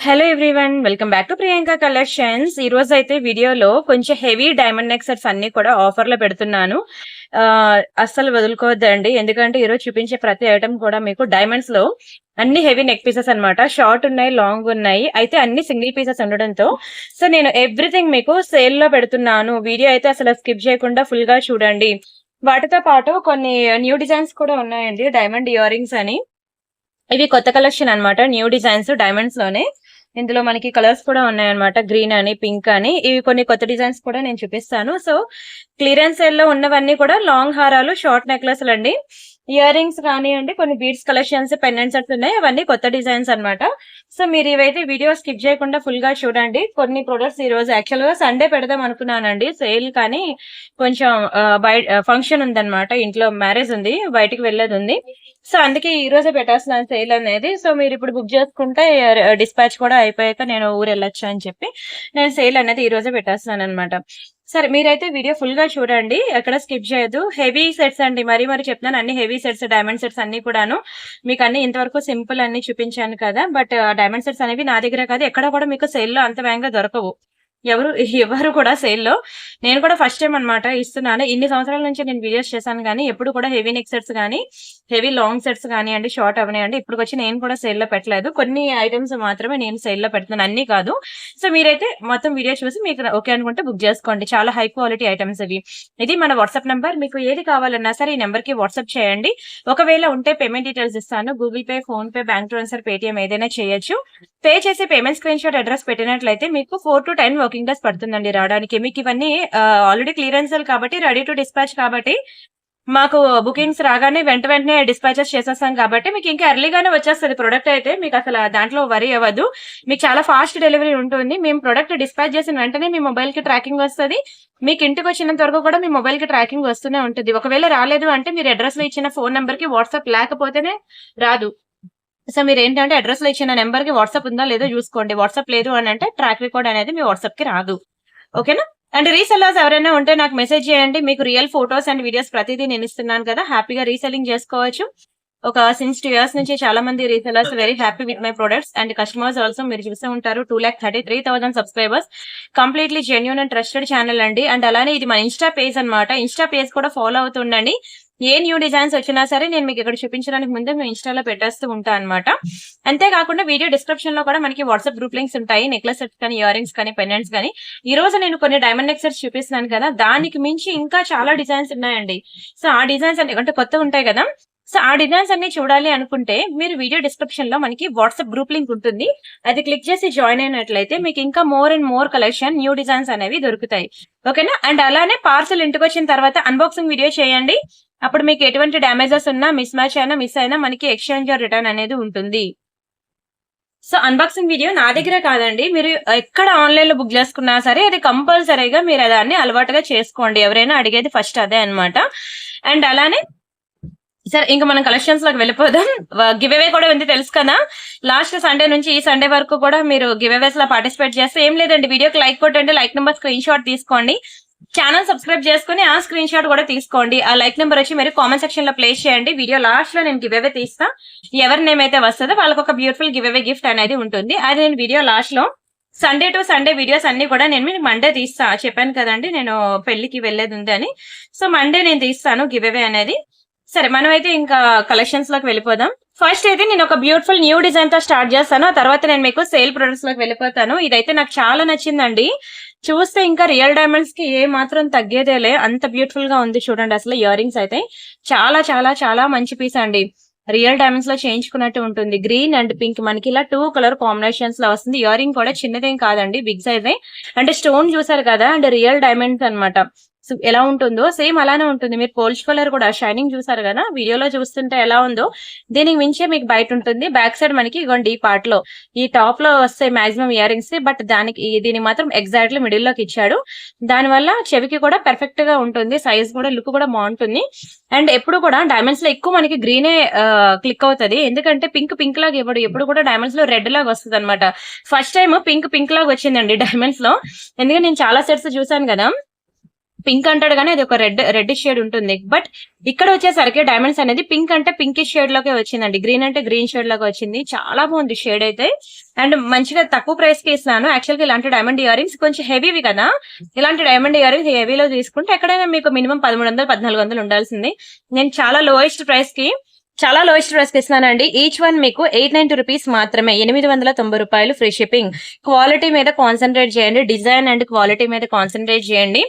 Hello everyone, welcome back to Priyanka collections. ఈ రోజు అయితే వీడియోలో కొంచెం హెవీ డైమండ్ నెక్ సెట్స్ అన్ని కూడా ఆఫర్ లో పెడుతున్నాను. అస్సలు వదులుకోవద్దండి, ఎందుకంటే ఈ రోజు చూపించే ప్రతి ఐటమ్ కూడా మీకు డైమండ్స్ లో అన్ని హెవీ నెక్ పీసెస్ అన్నమాట. షార్ట్ ఉన్నాయి, లాంగ్ ఉన్నాయి, అయితే అన్ని సింగిల్ పీసెస్ ఉండడంతో సో నేను ఎవ్రీథింగ్ మీకు సేల్ లో పెడుతున్నాను. వీడియో అయితే అసలు స్కిప్ చేయకుండా ఫుల్ గా చూడండి. వాటితో పాటు కొన్ని న్యూ డిజైన్స్ కూడా ఉన్నాయండి, డైమండ్ ఇయర్ రింగ్స్ అని. ఇవి కొత్త కలెక్షన్ అన్నమాట, న్యూ డిజైన్స్ డైమండ్స్ లోనే. ఇందులో మనకి కలర్స్ కూడా ఉన్నాయన్నమాట, గ్రీన్ అని, పింక్ అని. ఇవి కొన్ని కొత్త డిజైన్స్ కూడా నేను చూపిస్తాను. సో క్లియరెన్స్ సేల్ లో ఉన్నవన్నీ కూడా లాంగ్ హారాలు, షార్ట్ నెక్లెస్లు అండి. ఇయర్ రింగ్స్ కానివ్వండి, కొన్ని బీడ్స్ కలెక్షన్స్, పెండెంట్ సెట్స్ ఉన్నాయి, అవన్నీ కొత్త డిజైన్స్ అన్నమాట. సో మీరు ఇవైతే వీడియో స్కిప్ చేయకుండా ఫుల్ గా చూడండి. కొన్ని ప్రొడక్ట్స్ ఈ రోజు యాక్చువల్ గా సండే పెడదాం అనుకున్నానండి సేల్, కానీ కొంచెం బయట ఫంక్షన్ ఉందన్నమాట, ఇంట్లో మ్యారేజ్ ఉంది, బయటికి వెళ్ళేది ఉంది. సో అందుకే ఈ రోజే పెట్టేస్తున్నాను సేల్ అనేది. సో మీరు ఇప్పుడు బుక్ చేసుకుంటే డిస్పాచ్ కూడా అయిపోయాక నేను ఊరు వెళ్ళొచ్చు అని చెప్పి నేను సేల్ అనేది ఈ రోజే పెట్టేస్తున్నాను అనమాట. సరే, మీరైతే వీడియో ఫుల్ గా చూడండి, ఎక్కడ స్కిప్ చేయదు. హెవీ సెట్స్ అండి, మరి చెప్తున్నాను, అన్ని హెవీ సెట్స్, డైమండ్ సెట్స్ అన్ని కూడాను. మీకు అన్ని ఇంతవరకు సింపుల్ అన్ని చూపించాను కదా, బట్ డైమండ్ సెట్స్ అనేవి నా దగ్గర కాదు, ఎక్కడ కూడా మీకు సేల్ లో అంత వేగంగా దొరకవు. ఎవరు కూడా సేల్ లో. నేను కూడా ఫస్ట్ టైం అనమాట ఇస్తున్నాను. ఇన్ని సంవత్సరాల నుంచి నేను వీడియోస్ చేశాను, కానీ ఎప్పుడు కూడా హెవీ నెక్ సెట్స్ కానీ, హెవీ లాంగ్ సెట్స్ కానీ అండి, షార్ట్ అవనివ్వండి, ఇప్పుడు వచ్చి నేను కూడా సేల్ లో పెట్టలేదు. కొన్ని ఐటమ్స్ మాత్రమే నేను సేల్ లో పెడుతున్నాను, అన్ని కాదు. సో మీరైతే మొత్తం వీడియో చూసి మీకు ఓకే అనుకుంటే బుక్ చేసుకోండి. చాలా హై క్వాలిటీ ఐటమ్స్ ఇవి. ఇది మన వాట్సాప్ నంబర్, మీకు ఏది కావాలన్నా సరే ఈ నెంబర్ కి వాట్సాప్ చేయండి. ఒకవేళ ఉంటే పేమెంట్ డీటెయిల్స్ ఇస్తాను, Google pay, phone pay, bank transfer, Paytm ఏదైనా చేయొచ్చు. పే చేసి పేమెంట్ స్క్రీన్ షాట్ అడ్రస్ పెట్టినట్లయితే మీకు 4 to 10 వర్కింగ్ డేస్ పడుతుందండి రావడానికి. మీకు ఇవన్నీ ఆల్రెడీ క్లియరెన్స్ కాబట్టి, రెడీ టు డిస్పాచ్ కాబట్టి, మాకు బుకింగ్స్ రాగానే వెంటనే డిస్పాచెస్ చేసేస్తాం కాబట్టి మీకు ఇంకా ఎర్లీగానే వచ్చేస్తుంది ప్రొడక్ట్. అయితే మీకు అసలు దాంట్లో వరీ అవ్వదు, మీకు చాలా ఫాస్ట్ డెలివరీ ఉంటుంది. మేము ప్రొడక్ట్ డిస్పాచ్ చేసిన వెంటనే మీ మొబైల్ కి ట్రాకింగ్ వస్తుంది. మీకు ఇంటికి వచ్చినంత వరకు కూడా మీ మొబైల్ కి ట్రాకింగ్ వస్తూనే ఉంటుంది. ఒకవేళ రాలేదు అంటే మీరు అడ్రస్ లో ఇచ్చిన ఫోన్ నెంబర్ కి వాట్సాప్ లేకపోతేనే రాదు. సో మీరు ఏంటంటే అడ్రస్ లో ఇచ్చిన నెంబర్ కి వాట్సాప్ ఉందా లేదో చూసుకోండి. వాట్సాప్ లేదు అని అంటే ట్రాక్ రికార్డ్ అనేది మీ వాట్సాప్ కి రాదు. ఓకేనా? అండ్ రీసెల్లర్స్ ఎవరైనా ఉంటే నాకు మెసేజ్ చేయండి. మీకు రియల్ ఫోటోస్ అండ్ వీడియోస్ ప్రతిదీ నేను ఇస్తున్నాను కదా, హ్యాపీగా రీసెల్లింగ్ చేసుకోవచ్చు. సిన్స్ 2 years నుంచి చాలా మంది resellers very happy with my products. And customers also మీరు చూసే ఉంటారు, 2,33,000 subscribers. Completely genuine and trusted channel అండి. అండ్ అలానే ఇది మన ఇన్స్టా పేజ్ అనమాట. ఇన్స్టా పేజ్ కూడా ఫాలో అవుతుండండి. ఏ న్యూ డిజైన్స్ వచ్చినా సరే నేను మీకు ఇక్కడ చూపించడానికి ముందే మేము ఇన్స్టాలో పెట్టేస్తూ ఉంటాను అనమాట. అంతేకాకుండా వీడియో డిస్క్రిప్షన్ లో కూడా మనకి వాట్సాప్ గ్రూప్ లింక్స్ ఉంటాయి, నెక్లెస్ సెట్స్ కానీ, ఇయర్ రింగ్స్ కానీ, పెండెంట్స్ కానీ. ఈ రోజు నేను కొన్ని డైమండ్ నెక్ సెట్స్ చూపిస్తున్నాను కదా, దానికి మించి ఇంకా చాలా డిజైన్స్ ఉన్నాయండి. సో ఆ డిజైన్స్ అంటే కొత్తగా ఉంటాయి కదా, సో ఆ డిజైన్స్ అన్ని చూడాలి అనుకుంటే మీరు వీడియో డిస్క్రిప్షన్ లో మనకి వాట్సాప్ గ్రూప్ లింక్ ఉంటుంది, అది క్లిక్ చేసి జాయిన్ అయినట్లయితే మీకు ఇంకా more and more collection, new designs అనేవి దొరుకుతాయి. ఓకేనా? అండ్ అలానే పార్సల్ ఇంటికి వచ్చిన తర్వాత అన్బాక్సింగ్ వీడియో చేయండి. అప్పుడు మీకు ఎటువంటి డ్యామేజెస్ ఉన్నా, మిస్ మ్యాచ్ అయినా, మిస్ అయినా మనకి ఎక్స్చేంజ్ ఆర్ రిటర్న్ అనేది ఉంటుంది. సో అన్బాక్సింగ్ వీడియో నా దగ్గరే కాదండి, మీరు ఎక్కడ ఆన్లైన్ లో బుక్ చేసుకున్నా సరే అది కంపల్సరీగా మీరు దాన్ని అలవాటుగా చేసుకోండి. ఎవరైనా అడిగేది ఫస్ట్ అదే అనమాట. అండ్ అలానే సరే, ఇంకా మనం కలెక్షన్స్ లోకి వెళ్ళిపోదాం. గివ్ అవే కూడా ఉంది, తెలుసు కదా. లాస్ట్ సండే నుంచి ఈ సండే వరకు కూడా మీరు గివ్ అవేస్ లో పార్టిసిపేట్ చేస్తే ఏం లేదండి, వీడియోకి లైక్ కొట్టండి, లైక్ నెంబర్ స్క్రీన్ షాట్ తీసుకోండి, ఛానల్ సబ్స్క్రైబ్ చేసుకుని ఆ స్క్రీన్ షాట్ కూడా తీసుకోండి. ఆ లైక్ నెంబర్ వచ్చి మీరు కామెంట్ సెక్షన్ లో ప్లేస్ చేయండి. వీడియో లాస్ట్ లో నేను గివ్ అవే తీస్తా, ఎవరి నేమ్ అయితే వస్తుందో వాళ్ళకి ఒక బ్యూటిఫుల్ గివ్ అవే గిఫ్ట్ అనేది ఉంటుంది. అది నేను వీడియో లాస్ట్ లో సండే టు సండే వీడియోస్ అన్ని కూడా నేను మీకు మండే తీస్తా. చెప్పాను కదండి నేను పెళ్లికి వెళ్లేది ఉంది అని. సో మండే నేను తీస్తాను గివ్ అవే అనేది. సరే, మనం అయితే ఇంకా కలెక్షన్స్ లోకి వెళ్ళిపోదాం. ఫస్ట్ అయితే నేను ఒక బ్యూటిఫుల్ న్యూ డిజైన్ తో స్టార్ట్ చేస్తాను, ఆ తర్వాత నేను మీకు సేల్ ప్రొడక్ట్స్ లోకి వెళ్ళిపోతాను. ఇదైతే నాకు చాలా నచ్చిందండి, చూస్తే ఇంకా రియల్ డైమండ్స్ కి ఏ మాత్రం తగ్గేదేలే, అంత బ్యూటిఫుల్ గా ఉంది చూడండి. అసలు ఇయర్ రింగ్స్ అయితే చాలా చాలా చాలా మంచి పీస్ అండి, రియల్ డైమండ్స్ లో చేయించుకున్నట్టు ఉంటుంది. గ్రీన్ అండ్ పింక్ మనకి ఇలా 2 కలర్ కాంబినేషన్స్ లో వస్తుంది. ఇయర్ రింగ్ కూడా చిన్నదేం కాదండి, బిగ్ సైజ్. అంటే స్టోన్ చూసారు కదా, అండ్ రియల్ డైమండ్స్ అనమాట. సో ఎలా ఉంటుందో సేమ్ అలానే ఉంటుంది. మీరు పోల్చుకోలేరు కూడా, షైనింగ్ చూసారు కదా, వీడియోలో చూస్తుంటే ఎలా ఉందో దీనికి మించే మీకు బయట ఉంటుంది. బ్యాక్ సైడ్ మనకి ఇగోండి ఈ పార్ట్ లో, ఈ టాప్ లో వస్తాయి మాక్సిమం ఇయర్ రింగ్స్, బట్ దీనికి మాత్రం ఎగ్జాక్ట్లీ మిడిల్ లోకి ఇచ్చాడు. దాని వల్ల చెవికి కూడా పర్ఫెక్ట్ గా ఉంటుంది, సైజ్ కూడా, లుక్ కూడా బాగుంటుంది. అండ్ ఎప్పుడు కూడా డైమండ్స్ లో ఎక్కువ మనకి గ్రీనే క్లిక్ అవుతుంది, ఎందుకంటే పింక్ లాగా ఇవ్వడు. ఎప్పుడు కూడా డైమండ్స్ లో రెడ్ లాగా వస్తుంది అనమాట. ఫస్ట్ టైం పింక్ లాగా వచ్చిందండి డైమండ్స్ లో, ఎందుకంటే నేను చాలా సెట్స్ చూసాను కదా, పింక్ అంటాడు కానీ అది ఒక రెడ్ షేడ్ ఉంటుంది. బట్ ఇక్కడ వచ్చేసరికి డైమండ్స్ అనేది పింక్ అంటే పింకిష్ షేడ్ లోకే వచ్చిందండి. గ్రీన్ అంటే గ్రీన్ షేడ్ లోకి వచ్చింది. చాలా బాగుంది షేడ్ అయితే. అండ్ మంచిగా తక్కువ ప్రైస్ కి ఇస్తున్నాను. యాక్చువల్ గా ఇలాంటి డైమండ్ ఇయర్ రింగ్స్ కొంచెం హెవీవి కదా, ఇలాంటి డైమండ్ ఇయర్ రింగ్స్ హెవీలో తీసుకుంటే ఎక్కడైనా మీకు మినిమం 1300 1400 ఉండాల్సింది. నేను చాలా లోయెస్ట్ ప్రైస్ కి ఇస్తున్నానండి. ఈచ్ వన్ మీకు 890 రూపీస్ మాత్రమే, 890 రూపాయలు ఫ్రీ షిప్పింగ్. క్వాలిటీ మీద కాన్సన్ట్రేట్ చేయండి, డిజైన్ అండ్ క్వాలిటీ మీద కాన్సన్ట్రేట్ చేయండి.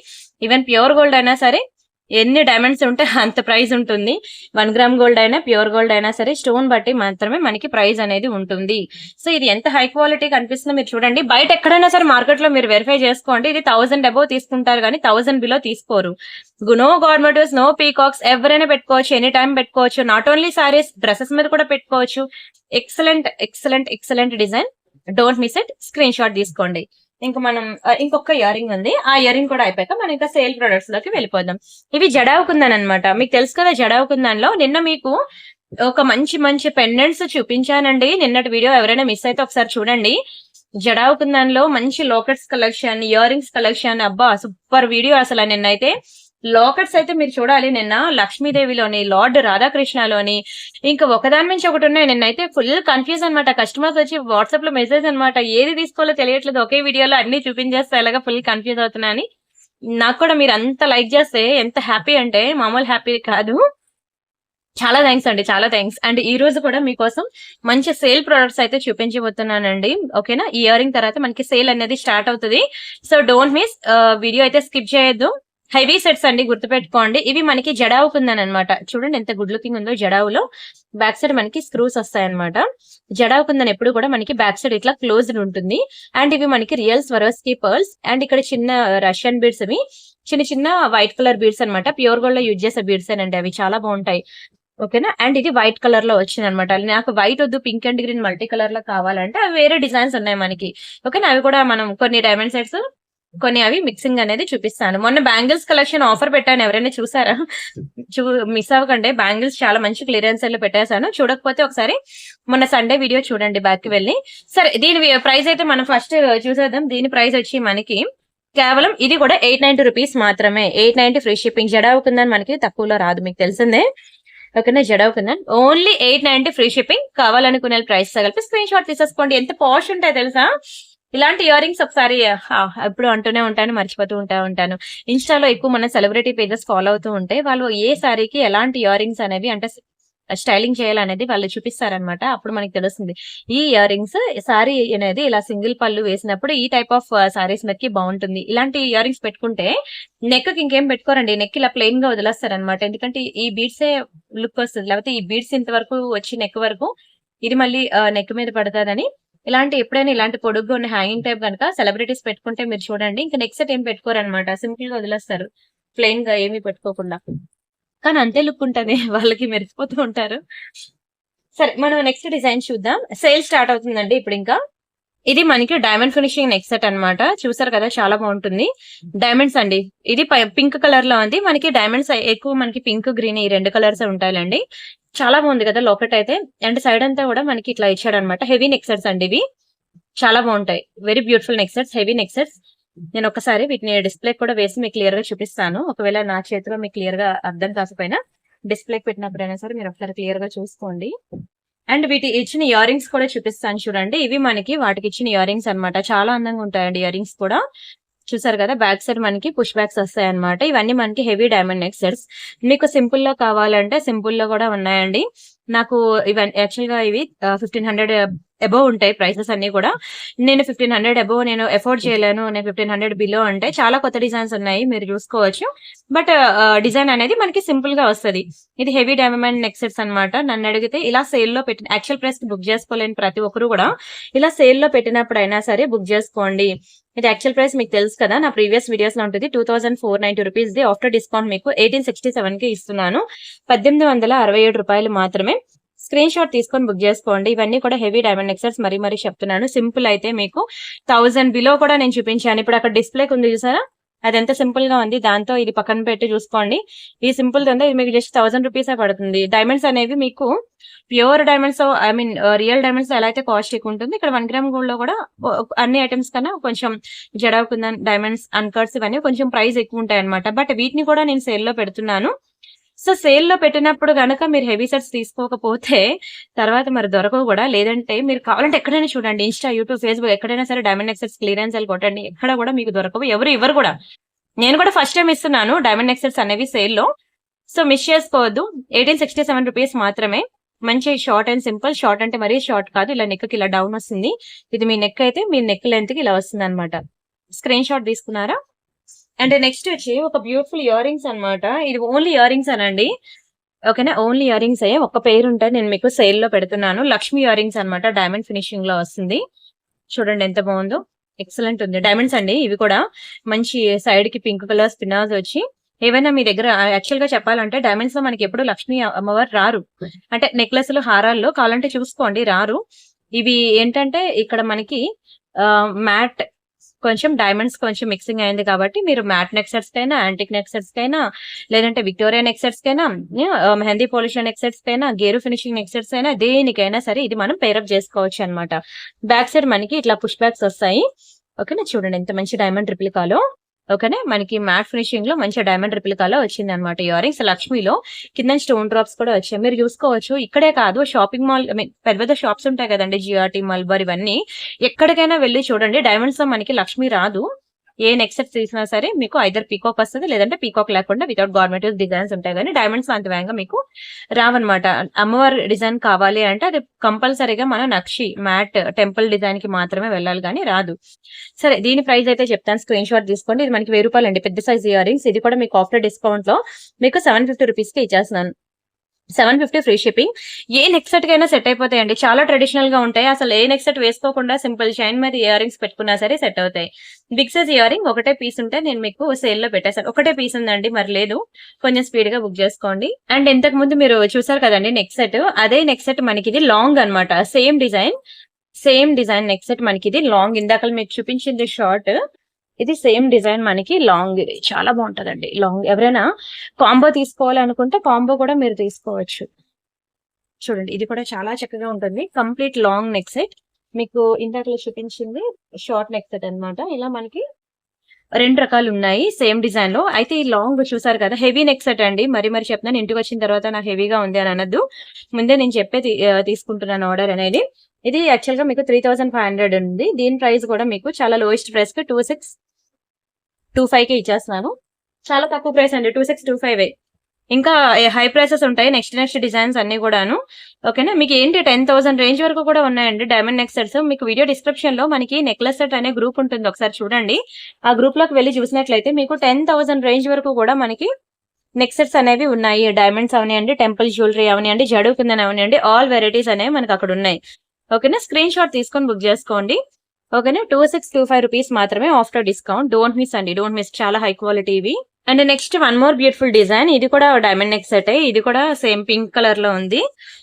ఈవెన్ ప్యూర్ గోల్డ్ అయినా సరే ఎన్ని డైమండ్స్ ఉంటే అంత ప్రైస్ ఉంటుంది. 1 గ్రామ్ గోల్డ్ అయినా ప్యూర్ గోల్డ్ అయినా సరే స్టోన్ బట్టి మాత్రమే మనకి ప్రైస్ అనేది ఉంటుంది. సో ఇది ఎంత హై క్వాలిటీ కనిపిస్తుందో మీరు చూడండి. బయట ఎక్కడైనా సరే మార్కెట్ లో మీరు వెరిఫై చేసుకోండి, ఇది 1000 అబౌవ్ తీసుకుంటారు కానీ 1000 బిలో తీసుకోరు. నో గవర్నమెంట్స్, నో పీకాక్స్, ఎవరైనా పెట్టుకోవచ్చు, ఎనీ టైం పెట్టుకోవచ్చు. నాట్ ఓన్లీ సారీస్, డ్రెస్సెస్ మీద కూడా పెట్టుకోవచ్చు. Excellent excellent excellent design. Don't miss it, screen shot తీసుకోండి. ఇంకా మనం ఇంకొక ఇయర్ రింగ్ ఉంది, ఆ ఇయర్ రింగ్ కూడా అయిపోయాక మనం ఇంకా సేల్ ప్రొడక్ట్స్ లోకి వెళ్ళిపోదాం. ఇవి జడావు కుందన్ అనమాట. మీకు తెలుసు కదా జడావు కుందన్ లో నిన్న మీకు ఒక మంచి మంచి పెండెంట్స్ చూపించానండి. నిన్నటి వీడియో ఎవరైనా మిస్ అయితే ఒకసారి చూడండి. జడావు కుందన్ లో మంచి lockets collection, ear rings collection, అబ్బా సూపర్ వీడియో అసలు. నిన్నైతే లాకెట్స్ అయితే మీరు చూడాలి. నిన్న లక్ష్మీదేవిలోని, లార్డ్ రాధాకృష్ణలోని, ఇంకా ఒకదాని నుంచి ఒకటి ఉన్నాయి. నిన్నైతే ఫుల్ కన్ఫ్యూజ్ అనమాట. కస్టమర్స్ వచ్చి వాట్సాప్ లో మెసేజ్ అనమాట, ఏది తీసుకోవాలో తెలియట్లేదు, ఒకే వీడియోలో అన్ని చూపించేస్తే ఎలాగా ఫుల్ కన్ఫ్యూజ్ అవుతున్నా అని. నాకు కూడా మీరు అంత లైక్ చేస్తే ఎంత హ్యాపీ అంటే మామూలు హ్యాపీ కాదు. చాలా థ్యాంక్స్ అండి, చాలా థ్యాంక్స్. అండ్ ఈ రోజు కూడా మీకోసం మంచి సేల్ ప్రొడక్ట్స్ అయితే చూపించబోతున్నానండి. ఓకేనా, ఈ ఇయర్ రింగ్ తర్వాత మనకి సేల్ అనేది స్టార్ట్ అవుతుంది. సో డోంట్ మిస్, వీడియో అయితే స్కిప్ చేయొద్దు. హెవీ సెట్స్ అండి, గుర్తుపెట్టుకోండి. ఇవి మనకి జడావు కుందన్ అనమాట. చూడండి ఎంత గుడ్ లుకింగ్ ఉందో. జడావులో బ్యాక్ సైడ్ మనకి స్క్రూస్ వస్తాయి అనమాట. జడావు కుందన్ ఎప్పుడు కూడా మనకి బ్యాక్ సైడ్ ఇట్లా క్లోజ్డ్ ఉంటుంది. అండ్ ఇవి మనకి రియల్ స్వరోస్కీ పర్ల్స్. అండ్ ఇక్కడ చిన్న రష్యన్ బీడ్స్, అవి చిన్న చిన్న వైట్ కలర్ బీడ్స్ అనమాట. ప్యూర్ గోల్డ్ లో యూజ్ చేసే బీడ్స్ అండి, అవి చాలా బాగుంటాయి. ఓకేనా, అండ్ ఇది వైట్ కలర్ లో వచ్చింది అనమాట. నాకు వైట్ వద్దు, pink and green multi colour లో కావాలంటే అవి వేరే డిజైన్స్ ఉన్నాయి మనకి. ఓకేనా, అవి కూడా మనం కొన్ని డైమండ్ సెట్స్, కొన్ని అవి మిక్సింగ్ అనేది చూపిస్తాను. మొన్న బ్యాంగిల్స్ కలెక్షన్ ఆఫర్ పెట్టాను, ఎవరైనా చూసారా? మిస్ అవ్వకండి. బ్యాంగిల్స్ చాలా మంచి క్లియరెన్స్ లో పెట్టేశాను. చూడకపోతే ఒకసారి మొన్న సండే వీడియో చూడండి బ్యాక్ కి వెళ్ళి. సరే, దీని ప్రైస్ అయితే మనం ఫస్ట్ చూసేద్దాం. దీని ప్రైస్ వచ్చి మనకి కేవలం ఇది కూడా 890 రూపీస్ మాత్రమే. 890 ఫ్రీ షిప్పింగ్. జడావు కుందన్ మనకి తక్కువలో రాదు, మీకు తెలిసిందే. ఓకేనా, jadau kundan only 890 free shipping. కావాలనుకునే ప్రైస్ తగిలిపి స్క్రీన్ షాట్ తీసేసుకోండి. ఎంత పాష్ ఉంటాయి తెలుసా ఇలాంటి ఇయర్ రింగ్స్. ఒకసారి ఎప్పుడు అంటూనే ఉంటాను, మర్చిపోతూ ఉంటాను. ఇన్స్టాలో ఎక్కువ మన సెలబ్రిటీ పేజెస్ ఫాలో అవుతూ ఉంటే వాళ్ళు ఏ సారీకి ఎలాంటి ఇయర్ రింగ్స్ అనేవి అంటే స్టైలింగ్ చేయాలనేది వాళ్ళు చూపిస్తారనమాట. అప్పుడు మనకి తెలుస్తుంది ఈ ఇయర్ రింగ్స్ సారీ అనేది ఇలా సింగిల్ పళ్ళు వేసినప్పుడు ఈ టైప్ ఆఫ్ సారీస్ మీదకి బాగుంటుంది. ఇలాంటి ఇయర్ రింగ్స్ పెట్టుకుంటే నెక్ కి ఇంకేం పెట్టుకోరండి, నెక్ ఇలా ప్లెయిన్ గా వదిలేస్తారనమాట. ఎందుకంటే ఈ బీడ్సే లుక్ వస్తుంది, లేకపోతే ఈ బీడ్స్ ఇంతవరకు వచ్చి నెక్ వరకు ఇది మళ్ళీ నెక్ మీద పడుతుందని ఎప్పుడైనా ఇలాంటి పొడుగ్గా ఉన్న హ్యాంగింగ్ టైప్ కనుక సెలబ్రిటీస్ పెట్టుకుంటే మీరు చూడండి, ఇంకా నెక్స్ట్ సెట్ ఏం పెట్టుకోరనమాట, సింపుల్ గా వదిలేస్తారు ప్లెయిన్ గా ఏమీ పెట్టుకోకుండా. కానీ అంతే లుక్ ఉంటది, వాళ్ళకి మెరిసిపోతూ ఉంటారు. సరే, మనం నెక్స్ట్ డిజైన్ చూద్దాం. సేల్ స్టార్ట్ అవుతుందండి ఇప్పుడు. ఇంకా ఇది మనకి డైమండ్ ఫినిషింగ్ నెక్ సెట్ అనమాట. చూసారు కదా, చాలా బాగుంటుంది. డైమండ్స్ అండి, ఇది పింక్ కలర్ లో ఉంది. మనకి డైమండ్స్ ఎక్కువ మనకి పింక్ గ్రీన్ ఈ రెండు కలర్స్ ఉంటాయండి. చాలా బాగుంది కదా లోకెట్ అయితే. అండ్ సైడ్ అంతా కూడా మనకి ఇట్లా ఇచ్చాడు అనమాట. హెవీ నెక్ సెట్స్ అండి ఇవి, చాలా బాగుంటాయి. Very beautiful neck sets, heavy neck sets. నేను ఒకసారి వీటిని డిస్ప్లే కూడా వేసి మీకు క్లియర్ గా చూపిస్తాను. ఒకవేళ నా చేతిలో మీకు క్లియర్ గా అర్థం కాకపోయినా డిస్ప్లే పెట్టినప్పుడైనా సరే మీరు ఒకసారి క్లియర్ గా చూసుకోండి. అండ్ వీటి ఇచ్చిన ఇయర్ రింగ్స్ కూడా చూపిస్తాను చూడండి. ఇవి మనకి వాటికి ఇచ్చిన ఇయర్ రింగ్స్ అనమాట. చాలా అందంగా ఉంటాయండి ఇయర్ రింగ్స్ కూడా. చూసారు కదా, బ్యాక్ సైడ్ మనకి పుష్ బ్యాక్స్ వస్తాయి అనమాట. ఇవన్నీ మనకి హెవీ డైమండ్ నెక్ సెట్స్. మీకు సింపుల్ లో కావాలంటే సింపుల్ లో కూడా ఉన్నాయండి. నాకు ఇవన్నీ యాక్చువల్ గా ఇవి 1500 అబోవ్ ఉంటాయి ప్రైసెస్ అన్ని కూడా. నేను 1500 అబోవ్ నేను ఎఫోర్డ్ చేయలేను. నేను 1500 బిలో అంటే చాలా కొత్త డిజైన్స్ ఉన్నాయి, మీరు చూసుకోవచ్చు. బట్ డిజైన్ అనేది మనకి సింపుల్ గా వస్తుంది. ఇది హెవీ డైమండ్ నెక్ సెట్స్ అనమాట. నన్ను అడిగితే ఇలా సేల్ లో పెట్టిన, యాక్చువల్ ప్రైస్ బుక్ చేసుకోలేని ప్రతి ఒక్కరు కూడా ఇలా సేల్ లో పెట్టినప్పుడు అయినా సరే బుక్ చేసుకోండి. ఇది యాక్చువల్ ప్రైస్ మీకు తెలుసు కదా, నా ప్రీవియస్ వీడియోస్ లో ఉంటుంది. 2490 రూపీస్ ది. ఆఫ్టర్ డిస్కౌంట్ మీకు 1867 కి ఇస్తున్నాను. 1867 రూపాయలు మాత్రమే. స్క్రీన్ షాట్ తీసుకొని బుక్ చేసుకోండి. ఇవన్నీ కూడా హెవీ డైమండ్ నెక్ సెట్స్. మరీ చెప్తున్నాను. సింపుల్ అయితే మీకు 1000 బిలో కూడా నేను చూపించాను. ఇప్పుడు అక్కడ డిస్ప్లేకి ఉంది చూసారా, అది ఎంత సింపుల్ గా ఉంది. దాంతో ఇది పక్కన పెట్టి చూసుకోండి. ఈ సింపుల్ దంతా ఇది మీకు జస్ట్ 1000 రూపీసే పడుతుంది. డైమండ్స్ అనేవి మీకు pure diamonds, I mean real diamonds ఎలా అయితే కాస్ట్ ఎక్కువ ఉంటుంది, ఇక్కడ 1 గ్రామ్ గోల్డ్ లో కూడా అన్ని ఐటమ్స్ కన్నా కొంచెం జడావ్ కుందన్, డైమండ్స్, అన్కట్స్ ఇవన్నీ కొంచెం ప్రైస్ ఎక్కువ ఉంటాయి అనమాట. బట్ వీటిని కూడా నేను సేల్ లో పెడుతున్నాను. సో సేల్ లో పెట్టినప్పుడు గనక మీరు హెవీ సెట్స్ తీసుకోకపోతే తర్వాత మరి దొరకవు కూడా. లేదంటే మీరు కావాలంటే ఎక్కడైనా చూడండి, ఇన్స్టా, యూట్యూబ్, ఫేస్బుక్ ఎక్కడైనా సరే డైమండ్ నెక్సెట్స్ క్లియరెన్స్ సెల్ కొట్టండి, ఎక్కడ కూడా మీకు దొరకవు, ఎవరు ఇవ్వరు కూడా. నేను కూడా ఫస్ట్ టైం ఇస్తున్నాను డైమండ్ నెక్సెట్స్ అనేవి సేల్ లో. సో మిస్ చేసుకోవద్దు. 1867 రూపీస్ మాత్రమే. మంచి షార్ట్ అండ్ సింపుల్. షార్ట్ అంటే మరీ షార్ట్ కాదు, ఇలా నెక్ కి ఇలా డౌన్ వస్తుంది. ఇది మీ నెక్ అయితే మీ నెక్ లెంత్ కి ఇలా వస్తుంది అనమాట. స్క్రీన్ షాట్ తీసుకున్నారా? అండ్ నెక్స్ట్ వచ్చి ఒక బ్యూటిఫుల్ ఇయర్ రింగ్స్ అనమాట. ఇది ఓన్లీ ఇయర్ రింగ్స్ అనండి, ఓకేనా? ఓన్లీ ఇయర్ రింగ్స్ అయ్యే ఒక పేరు ఉంటాయి, నేను మీకు సేల్ లో పెడుతున్నాను. లక్ష్మి ఇయర్ రింగ్స్ అనమాట, డైమండ్ ఫినిషింగ్ లో వస్తుంది. చూడండి ఎంత బాగుందో, ఎక్సలెంట్ ఉంది. డైమండ్స్ అండి ఇవి కూడా. మంచి సైడ్ కి పింక్ కలర్ స్పిన్నాస్ వచ్చి, ఏవైనా మీ దగ్గర యాక్చువల్ గా చెప్పాలంటే డైమండ్స్ లో మనకి ఎప్పుడు లక్ష్మీ అమ్మవారు రారు, అంటే నెక్లెస్ లో, హారాల్లో కావాలంటే చూసుకోండి రారు. ఇవి ఏంటంటే ఇక్కడ మనకి మ్యాట్ కొంచెం డైమండ్స్ కొంచెం మిక్సింగ్ అయింది కాబట్టి మీరు మ్యాట్ నెక్ సెట్స్ కైనా, యాంటిక్ నెక్ సెట్స్ కైనా, లేదంటే విక్టోరియా నెక్ సెట్స్ కైనా, మెహందీ పాలిష్ నెక్ సెట్స్ కైనా, గేరు ఫినిషింగ్ నెక్ సెట్స్ అయినా, దేనికైనా సరే ఇది మనం పేరప్ చేసుకోవచ్చు అనమాట. బ్యాక్ సైడ్ మనకి ఇట్లా పుష్ బ్యాక్స్ వస్తాయి, ఓకేనా? చూడండి ఎంత మంచి డైమండ్ రిప్లికాలో, ఓకేనా? మనకి మ్యాట్ ఫినిషింగ్ లో మంచి డైమండ్ రిప్లికాలో వచ్చింది అనమాట ఇయర్ రింగ్స్. లక్ష్మిలో కింద స్టోన్ డ్రాప్స్ కూడా వచ్చాయి, మీరు చూసుకోవచ్చు. ఇక్కడే కాదు, షాపింగ్ మాల్, పెద్ద పెద్ద షాప్స్ ఉంటాయి కదండి, జిఆర్టీ, మల్బార్, ఇవన్నీ ఎక్కడికైనా వెళ్ళి చూడండి, డైమండ్స్ లో మనకి లక్ష్మి రాదు. ఏ నెక్ సెట్ తీసినా సరే మీకు ఐదర్ పీకాక్ వస్తుంది, లేదంటే పీకాక్ లేకుండా వితౌట్ గవర్నమెంట్ డిజైన్స్ ఉంటాయి, కానీ డైమండ్స్ అంత వేగంగా మీకు రావన్నమాట. అమ్మవారి డిజైన్ కావాలి అంటే అది కంపల్సరీగా మనం నక్షి మ్యాట్ టెంపుల్ డిజైన్ కి మాత్రమే వెళ్ళాలి, కానీ రాదు. సరే దీని ప్రైస్ అయితే చెప్తాను, స్క్రీన్ షాట్ తీసుకోండి. ఇది మనకి 1000 రూపాయలు అండి, పెద్ద సైజ్ ఇయర్ రింగ్స్. ఇది కూడా మీకు ఆఫ్టర్ డిస్కౌంట్ లో మీకు 750 రూపీస్ కి ఇచ్చేస్తున్నాను. 750 ఫ్రీ షిప్పింగ్. ఏ నెక్ సెట్ కైనా సెట్ అయిపోతాయండి, చాలా ట్రెడిషనల్ గా ఉంటాయి. అసలు ఏ నెక్ సెట్ వేసుకోకుండా సింపుల్ షైన్ మరి ఇయర్ రింగ్స్ పెట్టుకున్నా సరే సెట్ అవుతాయి. బిగ్ సైజ్ ఇయర్ రింగ్ ఒకటే పీస్ ఉంటే నేను మీకు సేల్ లో పెట్టేశాను. ఒకటే పీస్ ఉందండి, మరి లేదు, కొంచెం స్పీడ్ గా బుక్ చేసుకోండి. అండ్ ఇంతకు ముందు మీరు చూసారు కదండి నెక్ సెట్, అదే నెక్ సెట్ మనకి ఇది లాంగ్ అనమాట. సేమ్ డిజైన్ నెక్ సెట్ మనకి ఇది లాంగ్. ఇందాక మీకు చూపించింది షార్ట్, ఇది సేమ్ డిజైన్ మనకి లాంగ్. ఇది చాలా బాగుంటదండి లాంగ్. ఎవరైనా కాంబో తీసుకోవాలనుకుంటే కాంబో కూడా మీరు తీసుకోవచ్చు. చూడండి ఇది కూడా చాలా చక్కగా ఉంటుంది. Complete long neck set. మీకు ఇందాక చూపించింది షార్ట్ నెక్ సెట్ అనమాట. ఇలా మనకి 2 రకాలు ఉన్నాయి సేమ్ డిజైన్ లో. అయితే ఈ లాంగ్ చూసారు కదా, హెవీ నెక్ సెట్ అండి. మరి చెప్తున్నాను, ఇంటికి వచ్చిన తర్వాత నాకు హెవీగా ఉంది అని అనద్దు, ముందే నేను చెప్పే తీసుకుంటున్నాను ఆర్డర్ అనేది. ఇది యాక్చువల్ గా మీకు 3500 ఉంది. దీని ప్రైస్ కూడా మీకు చాలా లోయెస్ట్ ప్రైస్ కి 2625 కి ఇచ్చేస్తున్నాను. చాలా తక్కువ ప్రైస్ అండి, 2625. ఇంకా హై ప్రైసెస్ ఉంటాయి నెక్స్ట్ డిజైన్స్ అన్ని కూడాను, ఓకేనా? మీకు ఏంటి 10,000 రేంజ్ వరకు కూడా ఉన్నాయండి డైమండ్ నెక్ సెట్స్. మీకు వీడియో డిస్క్రిప్షన్ లో మనకి నెక్లెస్ సెట్ అనే గ్రూప్ ఉంటుంది, ఒకసారి చూడండి. ఆ గ్రూప్ లోకి వెళ్ళి చూసినట్లయితే మీకు 10,000 రేంజ్ వరకు కూడా మనకి నెక్ సెట్స్ అనేవి ఉన్నాయి. డైమండ్స్ అవనివ్వండి, టెంపుల్ జ్యువెలరీ అవనివ్వండి, జడు కింద అవనివ్వండి, ఆల్ వెరైటీస్ అనేవి మనకి అక్కడ ఉన్నాయి, ఓకేనా? స్క్రీన్ షాట్ తీసుకొని బుక్ చేసుకోండి, ఓకేనా? 2625 రూపీస్ మాత్రమే ఆఫ్టర్ డిస్కౌంట్. డోంట్ మిస్ అండి, డోంట్ మిస్. చాలా హై క్వాలిటీ ఇవి. And next one more beautiful design. ఇది కూడా డైమండ్ నెక్ సెట్. ఇది కూడా సేమ్ పింక్ కలర్ లో ఉంది.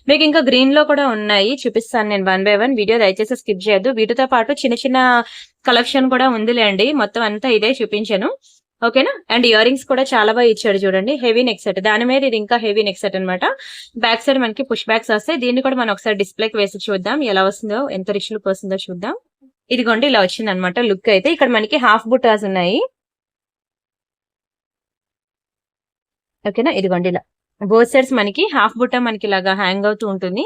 మీకు ఇంకా గ్రీన్ లో కూడా ఉన్నాయి, చూపిస్తాను నేను 1 by 1. వీడియో దయచేసి స్కిప్ చేయొద్దు. వీటితో పాటు చిన్న కలెక్షన్ కూడా ఉందిలేండి, మొత్తం అంతా ఇదే చూపించాను, ఓకేనా? అండ్ ఇయర్ రింగ్స్ కూడా చాలా బాగా ఇచ్చాడు చూడండి. హెవీ నెక్ సెట్, దాని మీద ఇది ఇంకా హెవీ నెక్ సెట్ అనమాట. బ్యాక్ సైడ్ మనకి పుష్ బ్యాక్స్ వస్తాయి. దీన్ని కూడా మనం ఒకసారి డిస్ప్లేకి వేసి చూద్దాం ఎలా వస్తుందో, ఎంత రిచ్ లుక్ వస్తుందో చూద్దాం. ఇదిగోండి ఇలా వచ్చింది అనమాట లుక్ అయితే. ఇక్కడ మనకి హాఫ్ బుట్టాస్ ఉన్నాయి, ఓకేనా? ఇదిగోండి ఇలా బోత్ సైడ్స్ మనకి హాఫ్ బుట్ట మనకి ఇలాగా హ్యాంగ్ అవుతూ ఉంటుంది.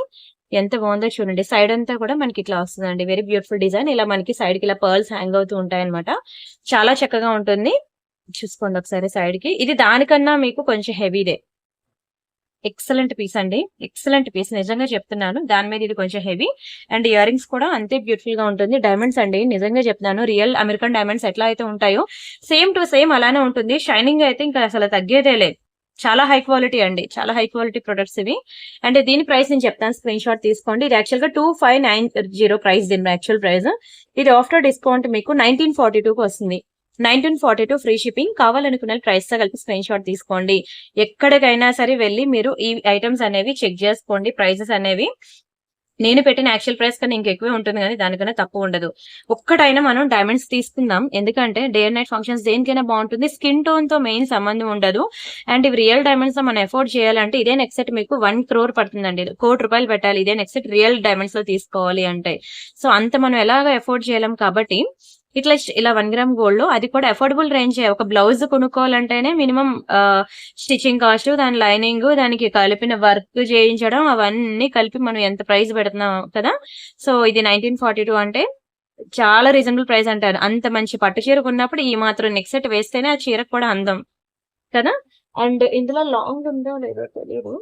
ఎంత బాగుందో చూడండి. సైడ్ అంతా కూడా మనకి ఇట్లా వస్తుందండి, వెరీ బ్యూటిఫుల్ డిజైన్. ఇలా మనకి సైడ్ కి ఇలా పర్ల్స్ హ్యాంగ్ అవుతూ ఉంటాయి అనమాట. చాలా చక్కగా ఉంటుంది. చూసుకోండి ఒకసారి సైడ్ కి. ఇది దానికన్నా మీకు కొంచెం హెవీదే. ఎక్సలెంట్ పీస్ అండి, ఎక్సలెంట్ పీస్, నిజంగా చెప్తున్నాను. దాని మీద ఇది కొంచెం హెవీ. అండ్ ఇయర్ రింగ్స్ కూడా అంతే బ్యూటిఫుల్ గా ఉంటుంది. డైమండ్స్ అండి, నిజంగా చెప్తున్నాను, రియల్ అమెరికన్ డైమండ్స్ ఎట్లా అయితే ఉంటాయో సేమ్ టు సేమ్ అలానే ఉంటుంది. షైనింగ్ అయితే ఇంకా అసలు తగ్గేదే లేదు. చాలా హై క్వాలిటీ అండి, చాలా హై క్వాలిటీ ప్రొడక్ట్స్ ఇవి. అంటే దీని ప్రైస్ నేను చెప్తాను, స్క్రీన్ షాట్ తీసుకోండి. ఇది యాక్చువల్ గా 2590 ప్రైస్, దీని యాక్చువల్ ప్రైస్. ఇది ఆఫ్టర్ డిస్కౌంట్ మీకు 1942 కి వస్తుంది. 1942 ఫ్రీ షిప్పింగ్. కావాలనుకున్న ప్రైస్ తో కలిపి స్క్రీన్ షాట్ తీసుకోండి. ఎక్కడికైనా సరే వెళ్ళి మీరు ఈ ఐటమ్స్ అనేవి చెక్ చేసుకోండి, ప్రైసెస్ అనేవి. నేను పెట్టిన యాక్చువల్ ప్రైస్ కన్నా ఇంకెక్కువే ఉంటుంది కానీ దానికన్నా తక్కువ ఉండదు. ఒక్కటైనా మనం డైమండ్స్ తీసుకుందాం. ఎందుకంటే డే అండ్ నైట్ ఫంక్షన్స్ దేనికైనా బాగుంటుంది. స్కిన్ టోన్ తో మెయిన్ సంబంధం ఉండదు. అండ్ ఇవి రియల్ డైమండ్స్ లో మనం ఎఫోర్డ్ చేయాలంటే ఇదే నెక్స్ట్ సెట్ మీకు 1 crore పడుతుందండి. ₹1,00,00,000 పెట్టాలి ఇదే నెక్స్ట్ సెట్ రియల్ డైమండ్స్ లో తీసుకోవాలి అంటే. సో అంత మనం ఎలాగ ఎఫోర్డ్ చేయలేం కాబట్టి ఇలా 1 గ్రామ్ గోల్డ్ లో అది కూడా అఫోర్డబుల్ రేంజ్. ఒక బ్లౌజ్ కొనుక్కోవాలంటేనే మినిమం స్టిచ్చింగ్ కాస్ట్, దాని లైనింగ్, దానికి కలిపిన వర్క్ చేయించడం అవన్నీ కలిపి మనం ఎంత ప్రైస్ పెడుతున్నాం కదా. సో ఇది 1942 అంటే చాలా రీజనబుల్ ప్రైస్ అంటారు. అంత మంచి పట్టు చీర కొన్నప్పుడు ఈ మాత్రం నెక్ సెట్ వేస్తేనే ఆ చీరకు కూడా అందం కదా. అండ్ ఇందులో లాంగ్ ఉందో లేదో తెలియదు.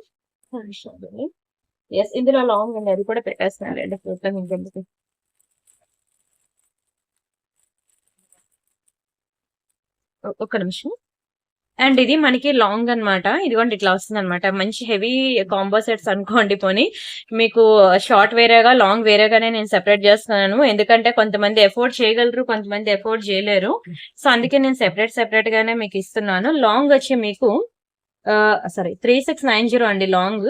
ఎస్, ఇందులో లాంగ్ ఉంది, అది కూడా పెట్టేస్తున్నాను. ఒక్క నిమిషం. అండ్ ఇది మనకి లాంగ్ అన్నమాట. ఇదిగోండి ఇట్లా వస్తుంది అనమాట. మంచి హెవీ కాంబో సెట్స్ అనుకోండి. పోనీ మీకు షార్ట్ వేరేగా లాంగ్ వేరేగానే నేను సెపరేట్ చేస్తున్నాను. ఎందుకంటే కొంతమంది ఎఫోర్డ్ చేయగలరు, కొంతమంది ఎఫోర్డ్ చేయలేరు. సో అందుకే నేను సెపరేట్ గానే మీకు ఇస్తున్నాను. లాంగ్ వచ్చి మీకు 3690 అండి లాంగ్.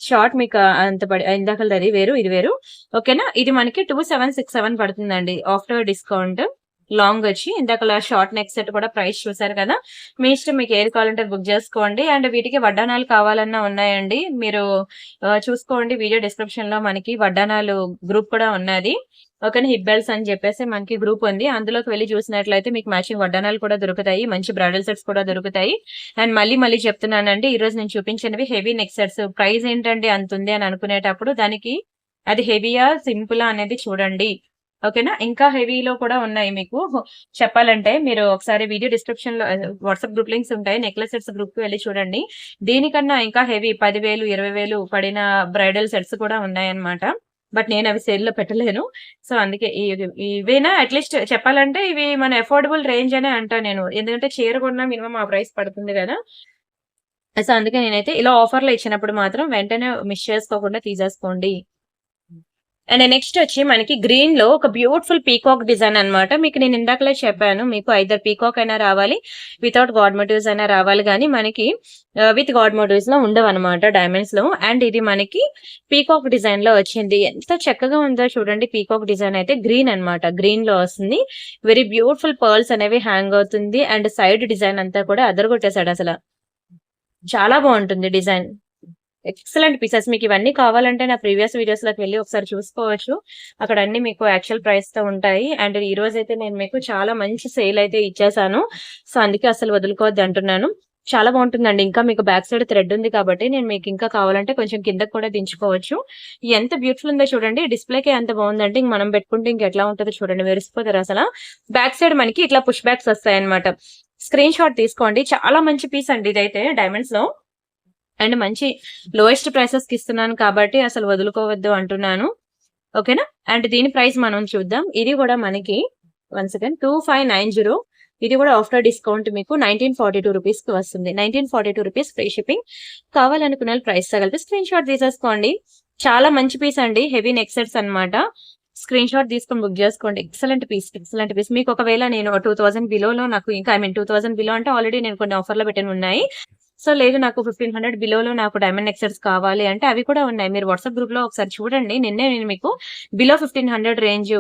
షార్ట్ మీకు అంత ఇందాకది అది వేరు, ఇది వేరు. ఓకేనా. ఇది మనకి 2767 పడుతుందండి ఆఫ్టర్ డిస్కౌంట్. లాంగ్ వచ్చి ఇందాక షార్ట్ నెక్ సెట్ కూడా ప్రైస్ చూసారు కదా. మీ ఇష్టం, మీకు ఏది కావాలంటే బుక్ చేసుకోండి. అండ్ వీటికి వడ్డానాలు కావాలన్నా ఉన్నాయండి. మీరు చూసుకోండి. వీడియో డిస్క్రిప్షన్ లో మనకి వడ్డానాలు గ్రూప్ కూడా ఉన్నది. ఓకేనా. హిప్ బెల్ట్స్ అని చెప్పేసి మనకి గ్రూప్ ఉంది. అందులోకి వెళ్ళి చూసినట్లయితే మీకు మ్యాచింగ్ వడ్డానాలు కూడా దొరుకుతాయి, మంచి బ్రైడల్ సెట్స్ కూడా దొరుకుతాయి. అండ్ మళ్ళీ చెప్తున్నానండి, ఈ రోజు నేను చూపించినవి హెవీ నెక్ సెట్స్. ప్రైస్ ఏంటండి అంత ఉంది అని అనుకునేటప్పుడు దానికి అది హెవీయా సింపుల్ అనేది చూడండి. ఓకేనా. ఇంకా హెవీలో కూడా ఉన్నాయి మీకు చెప్పాలంటే. మీరు ఒకసారి వీడియో డిస్క్రిప్షన్ లో వాట్సాప్ గ్రూప్ లింక్స్ ఉంటాయి. నెక్లెస్ సెట్స్ గ్రూప్ కి వెళ్ళి చూడండి. దీనికన్నా ఇంకా హెవీ 10,000 20,000 పడిన బ్రైడల్ సెట్స్ కూడా ఉన్నాయన్నమాట. బట్ నేను అవి సేల్ లో పెట్టలేను. సో అందుకే ఇవేనా అట్లీస్ట్ చెప్పాలంటే ఇవి మన అఫోర్డబుల్ రేంజ్ అనే అంటా నేను. ఎందుకంటే చీర కొన్నా మినిమం ఆ ప్రైస్ పడుతుంది కదా. సో అందుకే నేనైతే ఇలా ఆఫర్ లో ఇచ్చినప్పుడు మాత్రం వెంటనే మిస్ చేసుకోకుండా తీసేసుకోండి. అండ్ నెక్స్ట్ వచ్చి మనకి గ్రీన్ లో ఒక బ్యూటిఫుల్ పీకాక్ డిజైన్ అన్నమాట. మీకు నేను ఇందాకలే చెప్పాను, మీకు ఐదర్ పీకాక్ అయినా రావాలి, వితౌట్ గాడ్ మోటివ్స్ అయినా రావాలి, కానీ మనకి విత్ గాడ్ మోటివ్స్ లో ఉండవు అనమాట డైమండ్స్ లో. అండ్ ఇది మనకి పీకాక్ డిజైన్ లో వచ్చింది. ఎంత చక్కగా ఉందో చూడండి. పీకాక్ డిజైన్ అయితే గ్రీన్ అన్నమాట. గ్రీన్ లో వస్తుంది. వెరీ బ్యూటిఫుల్ పర్ల్స్ అనేవి హ్యాంగ్ అవుతుంది. అండ్ సైడ్ డిజైన్ అంతా కూడా అదరగొట్టేశాడు అసలు. చాలా బాగుంటుంది డిజైన్. Excellent pieces. మీకు ఇవన్నీ కావాలంటే నా ప్రీవియస్ వీడియోస్ లోకి వెళ్ళి ఒకసారి చూసుకోవచ్చు. అక్కడ అన్ని మీకు యాక్చువల్ ప్రైస్ తో ఉంటాయి. అండ్ ఈ రోజు అయితే నేను మీకు చాలా మంచి సేల్ అయితే ఇచ్చేసాను. సో అందుకే అసలు వదులుకోవద్దు అంటున్నాను. చాలా బాగుంటుందండి. ఇంకా మీకు బ్యాక్ సైడ్ థ్రెడ్ ఉంది కాబట్టి నేను మీకు ఇంకా కావాలంటే కొంచెం కిందకి కూడా దించుకోవచ్చు. ఎంత బ్యూటిఫుల్ ఉందో చూడండి. డిస్ప్లేకి ఎంత బాగుందంటే ఇంక మనం పెట్టుకుంటే ఇంకెట్లా ఉంటుందో చూడండి. మెరిసిపోతారు అసలు. బ్యాక్ సైడ్ మనకి ఇట్లా పుష్ బ్యాక్స్ వస్తాయి అనమాట. స్క్రీన్ షాట్ తీసుకోండి. చాలా మంచి పీస్ అండి ఇదైతే డైమండ్స్ లో. అండ్ మంచి లోయెస్ట్ ప్రైసెస్ కి ఇస్తున్నాను కాబట్టి అసలు వదులుకోవద్దు అంటున్నాను. ఓకేనా. అండ్ దీని ప్రైస్ మనం చూద్దాం. ఇది కూడా మనకి 2590. ఇది కూడా ఆఫ్టర్ డిస్కౌంట్ మీకు 1942 రూపీస్ కి వస్తుంది. 1942 రూపీస్ ఫ్రీ షిప్పింగ్. కావాలనుకున్న ప్రైస్ తగిలితే స్క్రీన్ షాట్ తీసేసుకోండి. చాలా మంచి పీస్ అండి. హెవీ నెక్ సెట్స్ అనమాట. స్క్రీన్ షాట్ తీసుకొని బుక్ చేసుకోండి. Excellent piece. మీకు ఒకవేళ నేను 2000 బిలోలో నాకు ఇంకా 2000 బిలో అంటే ఆల్రెడీ నేను కొన్ని ఆఫర్లో పెట్టిన ఉన్నాయి. సో లేదు నాకు 1500 బిలోలో నాకు డైమండ్ నెక్ సెట్స్ కావాలి అంటే అవి కూడా ఉన్నాయి. మీరు వాట్సాప్ గ్రూప్ లో ఒకసారి చూడండి. నిన్నే నేను మీకు బిలో 1500 రేంజ్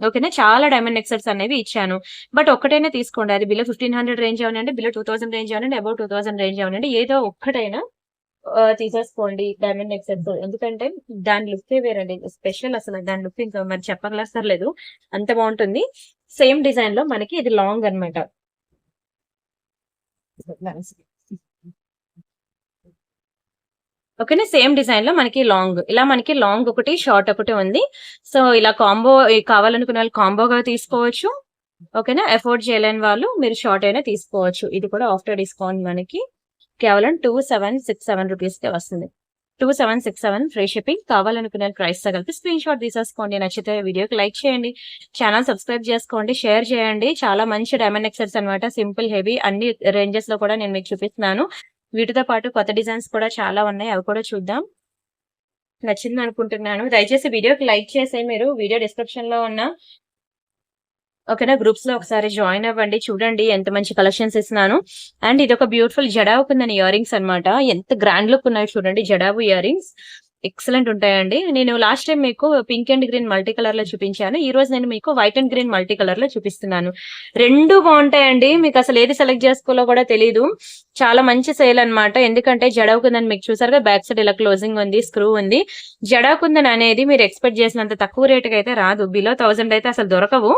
ఓకేనా చాలా డైమండ్ నెక్ సెట్స్ అనేవి ఇచ్చాను. బట్ ఒక్కటైనా తీసుకోండి. అది బిలో 1500 రేంజ్ అవనండి, బిలో 2000 రేంజ్ అవనండి, అబౌవ్ 2000 రేంజ్ అవనండి, ఏదో ఒక్కటైనా తీసేసుకోండి డైమండ్ నెక్ సెట్స్. ఎందుకంటే దాని లుక్ వేరండి. స్పెషల్ అసలు దాని లుక్ ఇంకా మరి చెప్పగలసలేదు. అంత బాగుంటుంది. సేమ్ డిజైన్ లో మనకి ఇది లాంగ్ అనమాట. ఓకేనా. సేమ్ డిజైన్ లో మనకి లాంగ్, ఇలా మనకి లాంగ్ ఒకటి షార్ట్ ఒకటి ఉంది. సో ఇలా కాంబో కావాలనుకునే వాళ్ళు కాంబోగా తీసుకోవచ్చు. ఓకేనా. అఫోర్డ్ చేయలేని వాళ్ళు మీరు షార్ట్ అయినా తీసుకోవచ్చు. ఇది కూడా ఆఫ్టర్ డిస్కౌంట్ మనకి కేవలం 2767 రూపీస్ కే వస్తుంది. 2767 ఫ్రీ షిప్పింగ్. కావాలనుకునే ప్రైస్ తగిలితే స్క్రీన్ షాట్ తీసేసుకోండి. నచ్చితే వీడియోకి లైక్ చేయండి, ఛానల్ సబ్స్క్రైబ్ చేసుకోండి, షేర్ చేయండి. చాలా మంచి డైమండ్ నెక్ సెట్స్ అనమాట. సింపుల్ హెవీ అన్ని రేంజెస్ లో కూడా నేను మీకు చూపిస్తున్నాను. వీటితో పాటు కొత్త డిజైన్స్ కూడా చాలా ఉన్నాయి. అవి కూడా చూద్దాం. నచ్చింది అనుకుంటున్నాను. దయచేసి వీడియోకి లైక్ చేసి మీరు వీడియో డిస్క్రిప్షన్ లో ఉన్న ఓకేనా గ్రూప్స్ లో ఒకసారి జాయిన్ అవ్వండి. చూడండి ఎంత మంచి కలెక్షన్స్ ఇస్తున్నాను. అండ్ ఇది ఒక బ్యూటిఫుల్ జడావు కుందని ఇయర్ రింగ్స్ అనమాట. ఎంత గ్రాండ్ లుక్ ఉన్నాయి చూడండి. జడావు ఇయర్ రింగ్స్ ఎక్సలెంట్ ఉంటాయండి. నేను లాస్ట్ టైం మీకు pink and green multi colour లో చూపించాను. ఈ రోజు నేను మీకు white and green multi colour లో చూపిస్తున్నాను. 2 బాగుంటాయండి. మీకు అసలు ఏది సెలెక్ట్ చేసుకోవాలో కూడా తెలీదు. చాలా మంచి సేల్ అన్నమాట. ఎందుకంటే జడవకుందని మీకు చూసారుగా, బ్యాక్ సైడ్ ఇలా క్లోజింగ్ ఉంది, స్క్రూ ఉంది. జడవకుందన్ అనేది మీరు ఎక్స్పెక్ట్ చేసినంత తక్కువ రేటుకి అయితే రాదు. బిలో 1000 అయితే అసలు దొరకవు.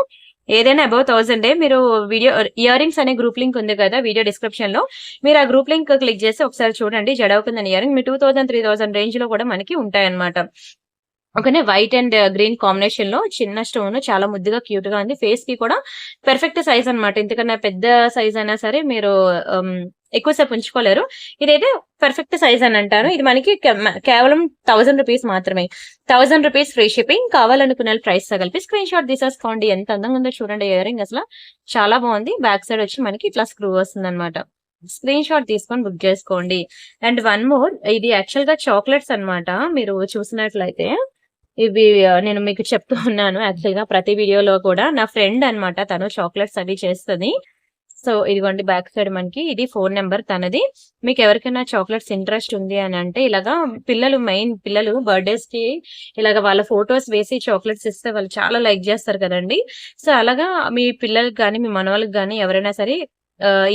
ఏదైనా అబౌవ్ 1000 మీరు వీడియో ఇయర్ రింగ్స్ అనే గ్రూప్ లింక్ ఉంది కదా వీడియో డిస్క్రిప్షన్ లో, మీరు ఆ గ్రూప్ లింక్ క్లిక్ చేసి ఒకసారి చూడండి. జడవకుందని ఇయర్ రింగ్ మీ 2000, 3000 రేంజ్ లో కూడా మనకి ఉంటాయన్నమాట. ఓకేనే, వైట్ అండ్ గ్రీన్ కాంబినేషన్ లో చిన్న స్టోన్, చాలా ముద్దుగా క్యూట్ గా ఉంది. ఫేస్ కి కూడా పెర్ఫెక్ట్ సైజ్ అన్నమాట. ఇంతకన్నా పెద్ద సైజ్ అయినా సరే మీరు ఎక్కువసేపు ఉంచుకోలేరు. ఇదైతే పర్ఫెక్ట్ సైజ్ అని అంటారు. ఇది మనకి కేవలం 1000 రూపీస్ మాత్రమే. 1000 రూపీస్ ఫ్రీ షిప్పింగ్. కావాలనుకున్న ప్రైస్ కలిపి స్క్రీన్ షాట్ తీసేసుకోండి. ఎంత అందంగా ఉందో చూడండి. ఇయర్ రింగ్ అసలు చాలా బాగుంది. బ్యాక్ సైడ్ వచ్చి మనకి ఇట్లా స్క్రూ వస్తుంది అనమాట. స్క్రీన్ షాట్ తీసుకొని బుక్ చేసుకోండి. అండ్ వన్ మోర్, ఇది యాక్చువల్ గా చాక్లెట్స్ అన్నమాట. మీరు చూసినట్లయితే ఇవి నేను మీకు చెప్తూ ఉన్నాను. యాక్చువల్ గా ప్రతి వీడియోలో కూడా నా ఫ్రెండ్ అన్నమాట, తను చాక్లెట్స్ అవి చేస్తుంది. సో ఇదిగోండి బ్యాక్ సైడ్ మనకి ఇది ఫోన్ నెంబర్ తనది. మీకు ఎవరికైనా చాక్లెట్స్ ఇంట్రెస్ట్ ఉంది అని అంటే ఇలాగా పిల్లలు బర్త్డేస్ కి ఇలాగ వాళ్ళ ఫొటోస్ వేసి చాక్లెట్స్ ఇస్తే వాళ్ళు చాలా లైక్ చేస్తారు కదండి. సో అలాగా మీ పిల్లలకి కానీ మీ మనవాళ్ళకి కానీ ఎవరైనా సరే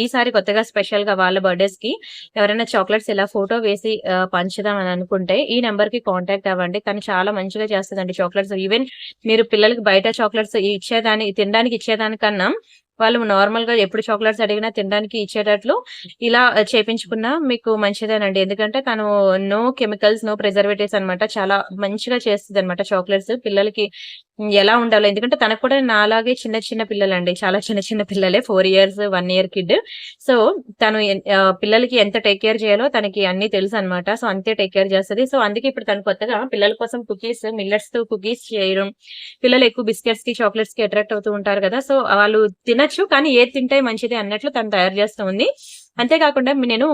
ఈసారి కొత్తగా స్పెషల్ గా వాళ్ళ బర్త్డేస్ కి ఎవరైనా చాక్లెట్స్ ఇలా ఫోటో వేసి పంచుదాం అని అనుకుంటే ఈ నెంబర్ కి కాంటాక్ట్ అవ్వండి. తను చాలా మంచిగా చేస్తుందండి చాక్లెట్స్. ఈవెన్ మీరు పిల్లలకి బయట చాక్లెట్స్ తినడానికి ఇచ్చేదానికన్నా వాళ్ళు నార్మల్ గా ఎప్పుడు చాక్లెట్స్ అడిగినా తినడానికి ఇచ్చేటట్లు ఇలా చేపించుకున్నా మీకు మంచిదేనండి. ఎందుకంటే తను నో కెమికల్స్, నో ప్రిజర్వేటివ్స్ అన్నమాట. చాలా మంచిగా చేస్తుంది అనమాట చాక్లెట్స్. పిల్లలకి ఎలా ఉండాలో, ఎందుకంటే తనకు కూడా నాలాగే చిన్న చిన్న పిల్లలండి. చాలా చిన్న చిన్న పిల్లలే, 4 ఇయర్స్ 1 ఇయర్ కిడ్. సో తను పిల్లలకి ఎంత టేక్ కేర్ చేయాలో తనకి అన్ని తెలుసు అనమాట. సో అంతే టేక్ కేర్ చేస్తుంది. సో అందుకే ఇప్పుడు తను కొత్తగా పిల్లల కోసం కుకీస్, మిల్లెట్స్ తో కుకీస్ చేయడం. పిల్లలు ఎక్కువ బిస్కెట్స్ కి, చాక్లెట్స్ కి అట్రాక్ట్ అవుతూ ఉంటారు కదా. సో వాళ్ళు తినొచ్చు, కానీ ఏది తింటే మంచిది అన్నట్లు తను తయారు చేస్తూ ఉంది. అంతేకాకుండా నేను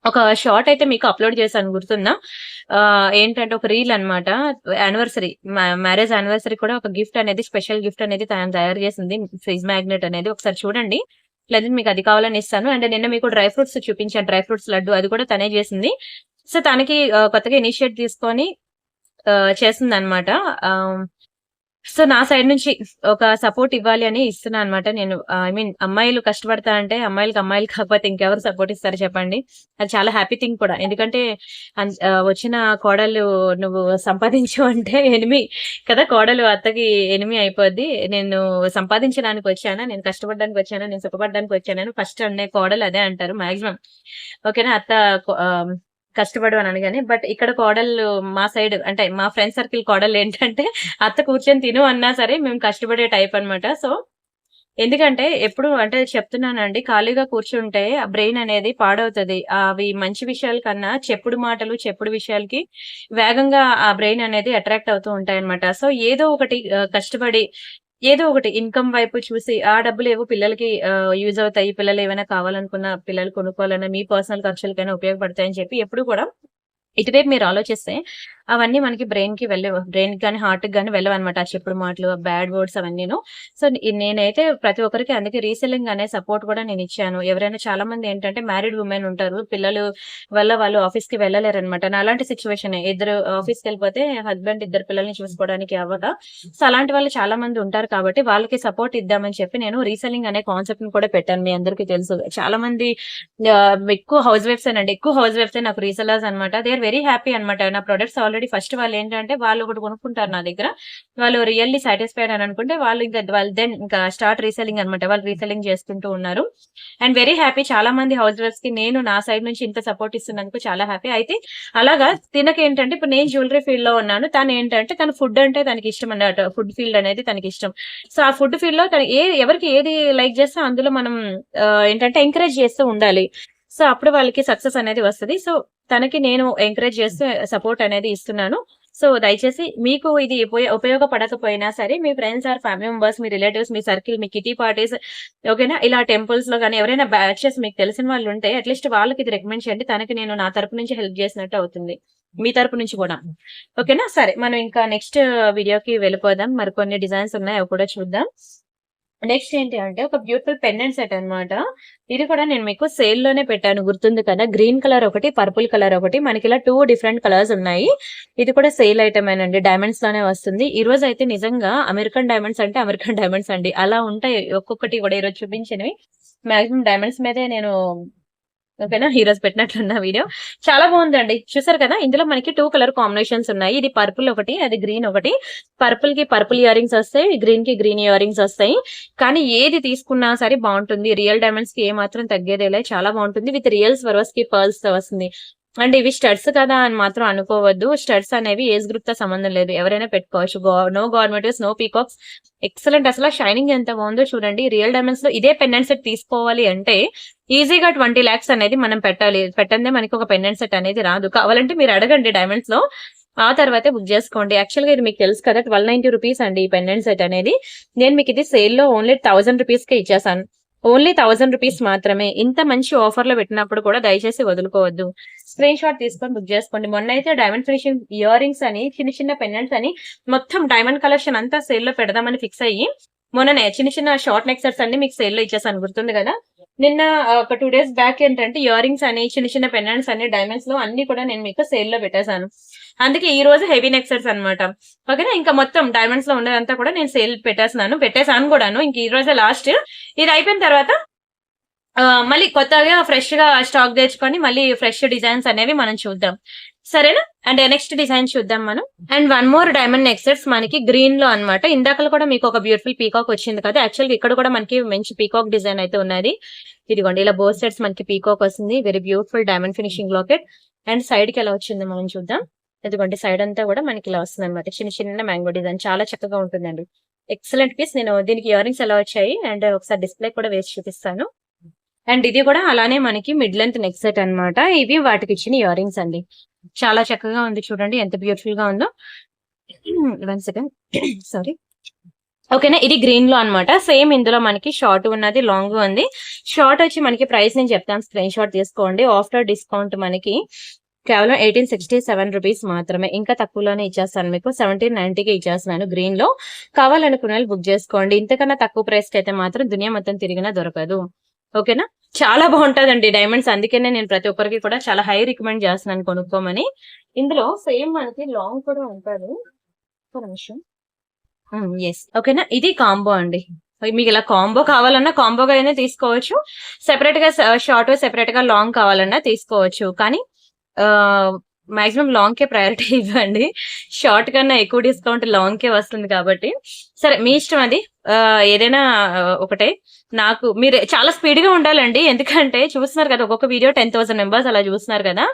ఒక షార్ట్ అయితే మీకు అప్లోడ్ చేశాను, గుర్తుందా? ఏంటంటే ఒక రీల్ అన్నమాట. యానివర్సరీ, మ్యారేజ్ యానివర్సరీ కూడా ఒక గిఫ్ట్ అనేది, స్పెషల్ గిఫ్ట్ అనేది తను తయారు చేసింది. ఫ్రిజ్ మ్యాగ్నెట్ అనేది ఒకసారి చూడండి. లేదా మీకు అది కావాలని ఇస్తాను. అండ్ నిన్న మీకు డ్రై ఫ్రూట్స్ చూపించాను, డ్రై ఫ్రూట్స్ లడ్డు, అది కూడా తనే చేసింది. సో తనకి కొత్తగా ఇనిషియేట్ తీసుకొని చేసింది అనమాట. సో నా సైడ్ నుంచి ఒక సపోర్ట్ ఇవ్వాలి అని ఇస్తున్నా అనమాట. నేను ఐ మీన్ అమ్మాయిలు కష్టపడతా అంటే అమ్మాయిలు కాకపోతే ఇంకెవరు సపోర్ట్ ఇస్తారు చెప్పండి. అది చాలా హ్యాపీ థింగ్ కూడా. ఎందుకంటే వచ్చిన కోడలు నువ్వు సంపాదించు అంటే ఎనిమి కదా, కోడలు అత్తకి ఎనిమి అయిపోద్ది. నేను సంపాదించడానికి వచ్చానా, నేను కష్టపడడానికి వచ్చానా, నేను సుఖపడడానికి వచ్చానని ఫస్ట్ అనే కోడలు అదే అంటారు మాక్సిమం. ఓకేనా, అత్త కష్టపడు అని అనగానే. బట్ ఇక్కడ కోడళ్ళు మా సైడ్ అంటే మా ఫ్రెండ్ సర్కిల్ కోడళ్ళు ఏంటంటే అత్త కూర్చొని తిను అన్నా సరే మేము కష్టపడే టైప్ అన్నమాట. సో ఎందుకంటే ఎప్పుడు అంటే చెప్తున్నానండి, ఖాళీగా కూర్చుంటే ఆ బ్రెయిన్ అనేది పాడవుతుంది. అవి మంచి విషయాల కన్నా చెప్పుడు మాటలు, చెప్పుడు విషయాలకి వేగంగా ఆ బ్రెయిన్ అనేది అట్రాక్ట్ అవుతూ ఉంటాయి అనమాట. సో ఏదో ఒకటి కష్టపడి ఏదో ఒకటి ఇన్కమ్ వైపు చూసి ఆ డబ్బులు ఏవో పిల్లలకి యూజ్ అవుతాయి, పిల్లలు ఏమైనా కావాలనుకున్న, పిల్లలు కొనుక్కోవాలన్నా, మీ పర్సనల్ ఖర్చులకైనా ఉపయోగపడతాయని చెప్పి ఎప్పుడు కూడా ఇటువైపు మీరు ఆలోచిస్తే అవన్నీ మనకి బ్రెయిన్ కి కానీ హార్ట్ కి కానీ వెళ్ళవన్నమాట. ఆ చెప్పుడు మాటలు, బ్యాడ్ వర్డ్స్ అవన్నీను. సో నేనైతే ప్రతి ఒక్కరికి అందుకే రీసెల్లింగ్ అనే సపోర్ట్ కూడా నేను ఇచ్చాను. ఎవరైనా చాలా మంది ఏంటంటే మ్యారీడ్ ఉమెన్ ఉంటారు, పిల్లలు వల్ల వాళ్ళు ఆఫీస్ కి వెళ్ళలేరు అనమాట. నా అలాంటి సిచ్యువేషన్, ఇద్దరు ఆఫీస్ కి వెళ్ళిపోతే హస్బెండ్ ఇద్దరు పిల్లల్ని చూసుకోవడానికి అవ్వక, సో అలాంటి వాళ్ళు చాలా మంది ఉంటారు. కాబట్టి వాళ్ళకి సపోర్ట్ ఇద్దామని చెప్పి నేను రీసెల్లింగ్ అనే కాన్సెప్ట్ ని కూడా పెట్టాను. మీ అందరికీ తెలుసు, చాలా మంది ఎక్కువ హౌస్ వైఫ్స్ అండి, ఎక్కువ హౌస్ వైఫ్స్ నాకు రీసెలర్స్ అనమాట. దే ఆర్ వెరీ హ్యాపీ అనమాట. నా ప్రొడక్ట్స్ ఆల్రెడీ ఫస్ట్ వాళ్ళు ఏంటంటే వాళ్ళు ఒకటి కొనుక్కుంటారు నా దగ్గర, వాళ్ళు రియల్లీ సాటిస్ఫైడ్ అని అనుకుంటే వాళ్ళు ఇంకా స్టార్ట్ రీసెల్లింగ్ అనమాట. వాళ్ళు రీసెల్లింగ్ చేసుకుంటూ ఉన్నారు. And very happy. చాలా మంది హౌస్ వైఫ్స్ కి నేను నా సైడ్ నుంచి ఇంత సపోర్ట్ ఇస్తున్నందుకు చాలా హ్యాపీ. అయితే అలాగా తినకి ఏంటంటే ఇప్పుడు నేను జ్యువెలరీ ఫీల్డ్ లో ఉన్నాను, తను ఏంటంటే తన ఫుడ్ అంటే తనకి ఇష్టం అన్నమాట. ఫుడ్ ఫీల్డ్ అనేది తనకి ఇష్టం. సో ఆ ఫుడ్ ఫీల్డ్ లో తను ఎవరికి ఏది లైక్ చేస్తే అందులో మనం ఏంటంటే ఎంకరేజ్ చేస్తూ ఉండాలి. సో అప్పుడు వాళ్ళకి సక్సెస్ అనేది వస్తుంది. సో తనకి నేను ఎంకరేజ్ చేస్తూ సపోర్ట్ అనేది ఇస్తున్నాను. సో దయచేసి మీకు ఇది ఉపయోగపడకపోయినా సరే మీ ఫ్రెండ్స్ ఆర్ ఫ్యామిలీ మెంబర్స్, మీ రిలేటివ్స్, మీ సర్కిల్, మీ కిటీ పార్టీస్, ఓకేనా, ఇలా టెంపుల్స్ లో కానీ ఎవరైనా బ్యాచెస్ మీకు తెలిసిన వాళ్ళు ఉంటే అట్లీస్ట్ వాళ్ళకి ఇది రికమెండ్ చేయండి. తనకి నేను నా తరపు నుంచి హెల్ప్ చేసినట్టు అవుతుంది, మీ తరపు నుంచి కూడా. ఓకేనా, సరే మనం ఇంకా నెక్స్ట్ వీడియోకి వెళ్ళిపోదాం. మరికొన్ని డిజైన్స్ ఉన్నాయి, అవి కూడా చూద్దాం. నెక్స్ట్ ఏంటి అంటే ఒక బ్యూటిఫుల్ పెండెంట్ సెట్ అన్నమాట. ఇది కూడా నేను మీకు సేల్ లోనే పెట్టాను, గుర్తుంది కదా. గ్రీన్ కలర్ ఒకటి, పర్పుల్ కలర్ ఒకటి, మనకి ఇలా 2 డిఫరెంట్ కలర్స్ ఉన్నాయి. ఇది కూడా సేల్ ఐటమ్ ఏనండి, డైమండ్స్ లోనే వస్తుంది. ఈ రోజు అయితే నిజంగా అమెరికన్ డైమండ్స్ అంటే అమెరికన్ డైమండ్స్ అండి, అలా ఉంటాయి ఒక్కొక్కటి కూడా. ఈరోజు చూపించినవి మాక్సిమం డైమండ్స్ మీదే నేను ఓకేనా ఈ రోజు పెట్టినట్లున్న వీడియో. చాలా బాగుందండి, చూసారు కదా. ఇందులో మనకి 2 కలర్ కాంబినేషన్స్ ఉన్నాయి. ఇది పర్పుల్ ఒకటి, అది గ్రీన్ ఒకటి. పర్పుల్ కి పర్పుల్ ఇయర్ రింగ్స్ వస్తాయి, గ్రీన్ కి గ్రీన్ ఇయర్ రింగ్స్ వస్తాయి. కానీ ఏది తీసుకున్నా సరే బాగుంటుంది. రియల్ డైమండ్స్ కి ఏ మాత్రం తగ్గేదేలే, చాలా బాగుంటుంది. విత్ రియల్ స్వరోస్ కి పర్ల్స్ తో వస్తుంది. అండ్ ఇవి స్టడ్స్ కదా అని మాత్రం అనుకోవద్దు. స్టడ్స్ అనేవి ఏజ్ గ్రూప్ తో సంబంధం లేదు, ఎవరైనా పెట్టుకోవచ్చు. No governments, no peacocks. Excellent, అసలు షైనింగ్ ఎంత బాగుందో చూడండి. రియల్ డైమండ్స్ లో ఇదే పెండెంట్ సెట్ తీసుకోవాలి అంటే ఈజీగా 20 lakhs అనేది మనం పెట్టాలి. పెట్టందే మనకి ఒక పెండెంట్ సెట్ అనేది రాదు. కావాలంటే మీరు అడగండి డైమండ్స్ లో, ఆ తర్వాతే బుక్ చేసుకోండి. యాక్చువల్ గా ఇది మీకు తెలుసు కదా, 1290 రూపీస్ అండి ఈ పెండెంట్ సెట్ అనేది. నేను మీకు ఇది సేల్ లో ఓన్లీ 1000 రూపీస్ కే ఇచ్చేసాను. ఓన్లీ 1000 రూపీస్ మాత్రమే. ఇంత మంచి ఆఫర్ లో పెట్టినప్పుడు కూడా దయచేసి వదులుకోవద్దు. స్క్రీన్ షాట్ తీసుకొని బుక్ చేసుకోండి. మొన్న అయితే డైమండ్ ఫినిషింగ్ ఇయర్ రింగ్స్ అని, చిన్న చిన్న పెండెంట్స్ అని, మొత్తం డైమండ్ కలెక్షన్ అంతా సేల్ లో పెడదామని ఫిక్స్ అయ్యి మొన్ననే చిన్న చిన్న షార్ట్ నెక్ సెట్స్ అన్ని మీకు సేల్ లో ఇచ్చేసాను, గుర్తుంది కదా. నిన్న ఒక 2 days బ్యాక్ ఏంటంటే ఇయర్ రింగ్స్ అని, చిన్న చిన్న పెండెంట్స్ అని, డైమండ్స్ లో అన్ని కూడా నేను మీకు సేల్ లో పెట్టేశాను. అందుకే ఈ రోజు హెవీ నెక్ సెట్స్ అనమాట. ఓకేనా, ఇంకా మొత్తం డైమండ్స్ లో ఉన్నదంతా కూడా నేను సేల్ పెట్టేశాను కూడాను. ఇంక ఈ రోజే లాస్ట్. ఇది అయిపోయిన తర్వాత మళ్ళీ కొత్తగా ఫ్రెష్ గా స్టాక్ తెచ్చుకొని మళ్ళీ ఫ్రెష్ డిజైన్స్ అనేవి మనం చూద్దాం, సరేనా. అండ్ నెక్స్ట్ డిజైన్ చూద్దాం మనం. And one more diamond neck sets మనకి గ్రీన్ లో అన్నమాట. ఇందాకలు కూడా మీకు ఒక బ్యూటిఫుల్ పీకాక్ వచ్చింది కదా, యాక్చువల్ గా ఇక్కడ కూడా మనకి మంచి పీకాక్ డిజైన్ అయితే ఉన్నది. ఇదిగోండి, ఇలా బోత్ సెట్స్ మనకి పీకాక్ వస్తుంది. Very beautiful diamond finishing locket. And side కి ఎలా వచ్చింది మనం చూద్దాం. ఇదిగోండి, సైడ్ అంతా కూడా మనకి ఇలా వస్తుంది అనమాట, చిన్న చిన్న మ్యాంగో డిజైన్, చాలా చక్కగా ఉంటుందండి. Excellent piece. నేను దీనికి ఇయర్ రింగ్స్ ఎలా వచ్చాయి అండ్ ఒకసారి డిస్ప్లే కూడా వేసి చూపిస్తాను. అండ్ ఇది కూడా అలానే మనకి మిడ్ లెంత్ నెక్ సెట్ అనమాట. ఇవి వాటికి ఇచ్చిన ఇయర్ రింగ్స్ అండి, చాలా చక్కగా ఉంది చూడండి, ఎంత బ్యూటిఫుల్ గా ఉందో. 1 second, సారీ. ఓకేనా, ఇది గ్రీన్ లో అన్నమాట. సేమ్ ఇందులో మనకి షార్ట్ ఉన్నది, లాంగ్ ఉంది. షార్ట్ వచ్చి మనకి ప్రైస్ నేను చెప్తాను, స్క్రీన్ షాట్ తీసుకోండి. ఆఫ్టర్ డిస్కౌంట్ మనకి కేవలం 1867 రూపీస్ మాత్రమే. ఇంకా తక్కువలోనే ఇచ్చేస్తాను మీకు, 1790కి ఇచ్చేస్తున్నాను గ్రీన్ లో. కావాలనుకున్న వాళ్ళు బుక్ చేసుకోండి. ఇంతకన్నా తక్కువ ప్రైస్ కి అయితే మాత్రం దునియా మొత్తం తిరిగినా దొరకదు. ఓకేనా, చాలా బాగుంటదండి డైమండ్స్. అందుకనే నేను ప్రతి ఒక్కరికి కూడా చాలా హై రికమెండ్ చేస్తున్నాను కొనుక్కోమని. ఇందులో సేమ్ మనకి లాంగ్ కూడా ఉంటుంది, ఒక నిమిషం. ఎస్, ఓకేనా, ఇది కాంబో అండి. మీకు ఇలా కాంబో కావాలన్నా కాంబోగా అయినా తీసుకోవచ్చు, సెపరేట్ గా షార్ట్ సెపరేట్ గా లాంగ్ కావాలన్నా తీసుకోవచ్చు. కానీ మాక్సిమం లాంగ్ కే ప్రయారిటీ ఇవ్వండి, షార్ట్ కన్నా ఎక్కువ డిస్కౌంట్ లాంగ్ కే వస్తుంది కాబట్టి. సరే, మీ ఇష్టం అది. ఏదైనా ఒకటే. నాకు మీరు చాలా స్పీడ్ గా ఉండాలండి, ఎందుకంటే చూస్తున్నారు కదా ఒక్కొక్క వీడియో 10,000 మెంబర్స్ అలా చూస్తున్నారు కదా.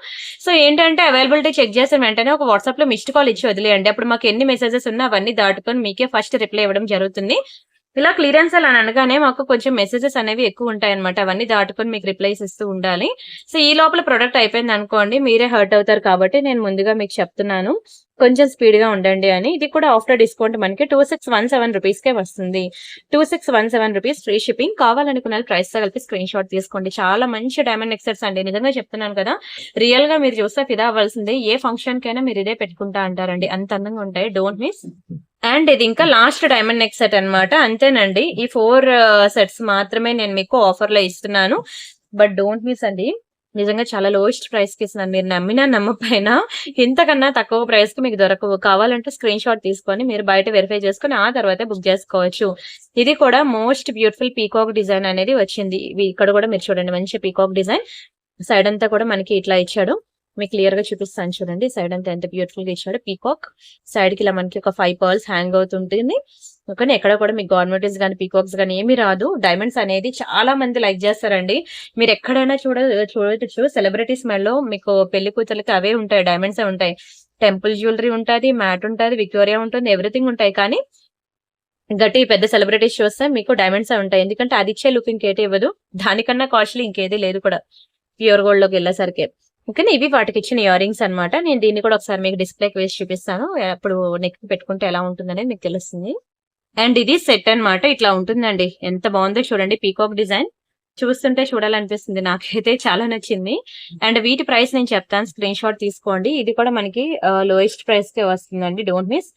సో ఏంటంటే అవైలబిలిటీ చెక్ చేసిన వెంటనే ఒక వాట్సాప్ లో మిస్డ్ కాల్ ఇచ్చి వదిలేయండి. అప్పుడు మాకు ఎన్ని మెసేజెస్ ఉన్నా అవన్నీ దాటుకొని మీకే ఫస్ట్ రిప్లై ఇవ్వడం జరుగుతుంది. ఇలా క్లియరెన్స్ అని అనగానే మాకు కొంచెం మెసేజెస్ అనేవి ఎక్కువ ఉంటాయి అనమాట, అవన్నీ దాటుకొని మీకు రిప్లైస్ ఇస్తూ ఉండాలి. సో ఈ లోపల ప్రొడక్ట్ అయిపోయింది అనుకోండి, మీరే హర్ట్ అవుతారు. కాబట్టి నేను ముందుగా మీకు చెప్తున్నాను, కొంచెం స్పీడ్ గా ఉండండి అని. ఇది కూడా ఆఫ్టర్ డిస్కౌంట్ మనకి 2617 రూపీస్ కే వస్తుంది. 2617 రూపీస్ ఫ్రీ షిప్పింగ్. కావాలనుకున్న ప్రైస్ తో కలిపి స్క్రీన్ షాట్ తీసుకోండి. చాలా మంచి డైమండ్ నెక్ సెట్స్ అండి, నిజంగా చెప్తున్నాను కదా. రియల్ గా మీరు చూస్తే ఫిదా అవ్వాల్సిందే. ఏ ఫంక్షన్ కైనా మీరు ఇదే పెట్టుకుంటా అంటారండి, అంత అందంగా ఉంటాయి. Don't miss. అండ్ ఇది ఇంకా లాస్ట్ డైమండ్ నెక్ సెట్ అనమాట. అంతేనండి, ఈ 4 సెట్స్ మాత్రమే నేను మీకు ఆఫర్ లో ఇస్తున్నాను. బట్ డోంట్ మిస్ అండి, నిజంగా చాలా లోయెస్ట్ ప్రైస్ కి ఇస్తున్నాను. మీరు నమ్మినా నమ్మపోయినా ఇంతకన్నా తక్కువ ప్రైస్ కి మీకు దొరకవు. కావాలంటే స్క్రీన్ షాట్ తీసుకొని మీరు బయట వెరిఫై చేసుకుని ఆ తర్వాత బుక్ చేసుకోవచ్చు. ఇది కూడా మోస్ట్ బ్యూటిఫుల్ పీకాక్ డిజైన్ అనేది వచ్చింది. ఇక్కడ కూడా మీరు చూడండి, మంచి పీకాక్ డిజైన్. సైడ్ అంతా కూడా మనకి ఇట్లా ఇచ్చాడు, మీకు క్లియర్ గా చూపిస్తాను చూడండి. సైడ్ అంతా ఎంత బ్యూటిఫుల్ గా ఇచ్చాడు పీకాక్. సైడ్ కి ఇలా మనకి ఒక 5 pearls హ్యాంగ్ అవుతుంటుంది. ఓకే, ఎక్కడ కూడా మీకు గవర్నమెంట్స్ కానీ పీకాక్స్ కానీ ఏమీ రాదు. డైమండ్స్ అనేది చాలా మంది లైక్ చేస్తారండి. మీరు ఎక్కడైనా చూడొచ్చు, సెలబ్రిటీస్ మెడలో మీకు పెళ్లి కూతురికి అవే ఉంటాయి, డైమండ్స్ ఉంటాయి. టెంపుల్ జ్యువెలరీ ఉంటుంది, మ్యాట్ ఉంటుంది, విక్టోరియా ఉంటుంది, ఎవ్రీథింగ్ ఉంటాయి. కానీ గట్టి పెద్ద సెలబ్రిటీస్ చూస్తే మీకు డైమండ్స్ ఉంటాయి, ఎందుకంటే అది ఇచ్చే లుక్ ఇంకేటి ఇవ్వదు. దానికన్నా కాస్ట్లీ ఇంకేది లేదు కూడా ప్యూర్ గోల్డ్ లోకి వెళ్ళేసరికి. ఓకేనా, ఇవి వాటికి ఇచ్చిన ఇయర్ రింగ్స్ అనమాట. నేను దీన్ని కూడా ఒకసారి మీకు డిస్ప్లేకి వేసి చూపిస్తాను, అప్పుడు నెక్ పెట్టుకుంటే ఎలా ఉంటుందనేది మీకు తెలుస్తుంది. అండ్ ఇది సెట్ అన్నమాట, ఇట్లా ఉంటుందండి. ఎంత బాగుందో చూడండి, పీకాక్ డిజైన్ చూస్తుంటే చూడాలనిపిస్తుంది. నాకైతే చాలా నచ్చింది. అండ్ వీటి ప్రైస్ నేను చెప్తాను, స్క్రీన్ షాట్ తీసుకోండి. ఇది కూడా మనకి లోయెస్ట్ ప్రైస్ కే వస్తుందండి, డోంట్ మిస్.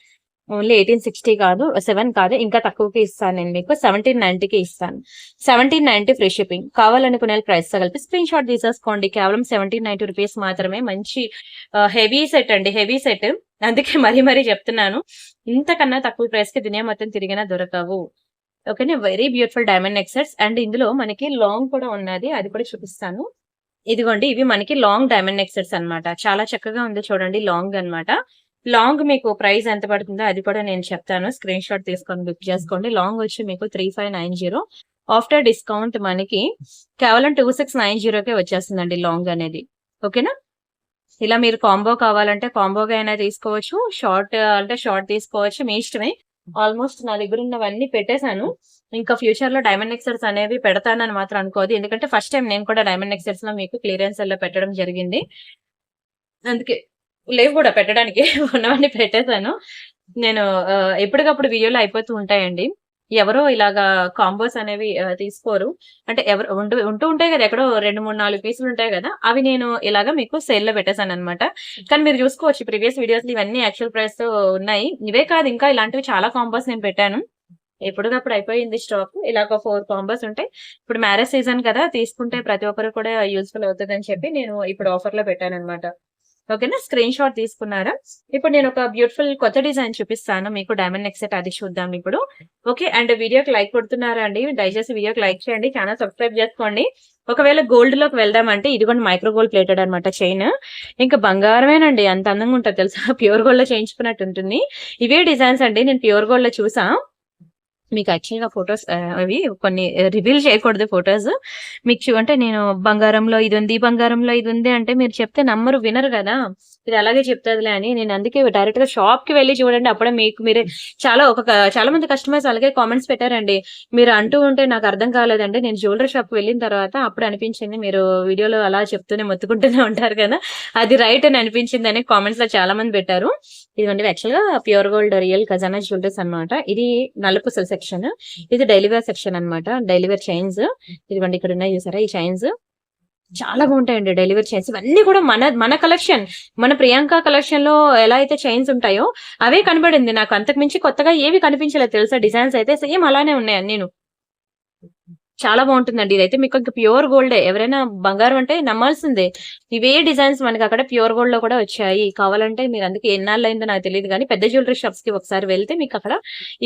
ఓన్లీ 1860 కాదు, 7 కాదు, ఇంకా తక్కువకి ఇస్తాను నేను మీకు. 1790కి ఇస్తాను. 1790 ఫ్రీ షిప్పింగ్. కావాలనుకునే ప్రైస్ తో కలిపి స్క్రీన్ షాట్ తీసేసుకోండి. కేవలం 1790 రూపీస్ మాత్రమే. మంచి హెవీ సెట్ అండి, హెవీ సెట్. అందుకే మరీ చెప్తున్నాను, ఇంతకన్నా తక్కువ ప్రైస్ కి దునియా మొత్తం తిరిగినా దొరకవు. ఓకేనా, very beautiful diamond neck sets. And ఇందులో మనకి లాంగ్ కూడా ఉన్నది, అది కూడా చూపిస్తాను. ఇదిగోండి, ఇవి మనకి లాంగ్ డైమండ్ నెక్ సెట్స్ అనమాట. చాలా చక్కగా ఉంది చూడండి, లాంగ్ అన్నమాట. లాంగ్ మీకు ప్రైస్ ఎంత పడుతుందో అది కూడా నేను చెప్తాను. స్క్రీన్ షాట్ తీసుకొని బుక్ చేసుకోండి. లాంగ్ వచ్చి మీకు 3590. ఆఫ్టర్ డిస్కౌంట్ మనకి కేవలం 2690కే వచ్చేస్తుందండి లాంగ్ అనేది. ఓకేనా, ఇలా మీరు కాంబో కావాలంటే కాంబోగా అయినా తీసుకోవచ్చు, షార్ట్ అంటే షార్ట్ తీసుకోవచ్చు, మీ ఇష్టమే. ఆల్మోస్ట్ నా దగ్గర ఉన్నవన్నీ పెట్టేశాను. ఇంకా ఫ్యూచర్ లో డైమండ్ నెక్ సెట్స్ అనేవి పెడతానని మాత్రం అనుకోదు, ఎందుకంటే ఫస్ట్ టైం నేను కూడా డైమండ్ నెక్ సెట్స్ లో మీకు క్లియరెన్స్ లో పెట్టడం జరిగింది. అందుకే లేవు కూడా పెట్టడానికి, ఉన్నవన్నీ పెట్టేశాను నేను. ఎప్పటికప్పుడు వీడియోలు అయిపోతూ ఉంటాయండి. ఎవరో ఇలాగా కాంబోస్ అనేవి తీసుకోరు. అంటే ఎవరు ఉంటూ ఉంటాయి కదా, ఎక్కడో 2, 3, 4 పీసులు ఉంటాయి కదా, అవి నేను ఇలాగా మీకు సేల్ లో పెట్టేశాను అనమాట. కానీ మీరు చూసుకోవచ్చు ప్రీవియస్ వీడియోస్ ఇవన్నీ యాక్చువల్ ప్రైస్ తో ఉన్నాయి. ఇవే కాదు, ఇంకా ఇలాంటివి చాలా కాంబోస్ నేను పెట్టాను. ఎప్పటికప్పుడు అయిపోయింది స్టాక్. ఇలాగ 4 కాంబోస్ ఉంటాయి. ఇప్పుడు మ్యారేజ్ సీజన్ కదా, తీసుకుంటే ప్రతి ఒక్కరు కూడా యూస్ఫుల్ అవుతుంది అని చెప్పి నేను ఇప్పుడు ఆఫర్ లో పెట్టాను అనమాట. ఓకేనా, స్క్రీన్ షాట్ తీసుకున్నారా? ఇప్పుడు నేను ఒక బ్యూటిఫుల్ కొత్త డిజైన్ చూపిస్తాను మీకు, డైమండ్ నెక్ సెట్, అది చూద్దాం ఇప్పుడు. ఓకే, అండ్ వీడియోకి లైక్ కొడుతున్నారా అండి? దయచేసి వీడియోకి లైక్ చేయండి, ఛానల్ సబ్స్క్రైబ్ చేసుకోండి. ఒకవేళ గోల్డ్ లోకి వెళ్దామంటే ఇదిగోండి, మైక్రో గోల్డ్ ప్లేటెడ్ అనమాట చైన్. ఇంకా బంగారమేనండి, అంత అందంగా ఉంటుంది తెలుసా, ప్యూర్ గోల్డ్ లో చేయించుకున్నట్టు ఉంటుంది. ఇవే డిజైన్స్ అండి నేను ప్యూర్ గోల్డ్ లో చూసా. మీకు యాక్చువల్గా ఫొటోస్ అవి కొన్ని రివీల్ చేయకూడదు ఫొటోస్. మీకు అంటే నేను బంగారంలో ఇది ఉంది, బంగారంలో ఇది ఉంది అంటే మీరు చెప్తే నమ్మరు, వినరు కదా, ఇది అలాగే చెప్తాదిలే అని నేను అందుకే డైరెక్ట్ గా షాప్ కి వెళ్ళి చూడండి, అప్పుడే మీకు మీరే. చాలా మంది కస్టమర్స్ అలాగే కామెంట్స్ పెట్టారండి. మీరు అంటూ ఉంటే నాకు అర్థం కాలేదండి, నేను జ్యువెలరీ షాప్ కి వెళ్ళిన తర్వాత అప్పుడు అనిపించింది, మీరు వీడియోలో అలా చెప్తూనే మొత్తుకుంటూనే ఉంటారు కదా, అది రైట్ అని అనిపించింది అని కామెంట్స్ లో చాలా మంది పెట్టారు. ఇదిగోండి, యాక్చువల్ గా ప్యూర్ గోల్డ్ రియల్ ఖజానా జ్యువెలరీస్ అనమాట. ఇది నలుపుసల సెక్షన్, ఇది డైలీ వేర్ సెక్షన్ అనమాట. డైలీ వేర్ చైన్స్ ఇదిగోండి, ఇక్కడ ఉన్నాయి చూసారా ఈ చైన్స్, చాలా బాగుంటాయండి డెలివరీ చైన్స్. ఇవన్నీ కూడా మన కలెక్షన్, మన ప్రియాంక కలెక్షన్ లో ఎలా అయితే చైన్స్ ఉంటాయో అవే కనబడింది నాకు. అంతకు మించి కొత్తగా ఏవి కనిపించలేదు తెలుసా. డిజైన్స్ అయితే సేమ్ అలానే ఉన్నాయి నేను. చాలా బాగుంటుందండి ఇదైతే. మీకు ఇంకా ప్యూర్ గోల్డ్, ఎవరైనా బంగారం అంటే నమ్మాల్సిందే. ఇవే డిజైన్స్ మనకి అక్కడ ప్యూర్ గోల్డ్ లో కూడా వచ్చాయి. కావాలంటే మీరు, అందుకే ఎన్నాళ్ళు అయిందో నాకు తెలియదు కానీ పెద్ద జ్యువెలరీ షాప్స్ కి ఒకసారి వెళ్తే మీకు అక్కడ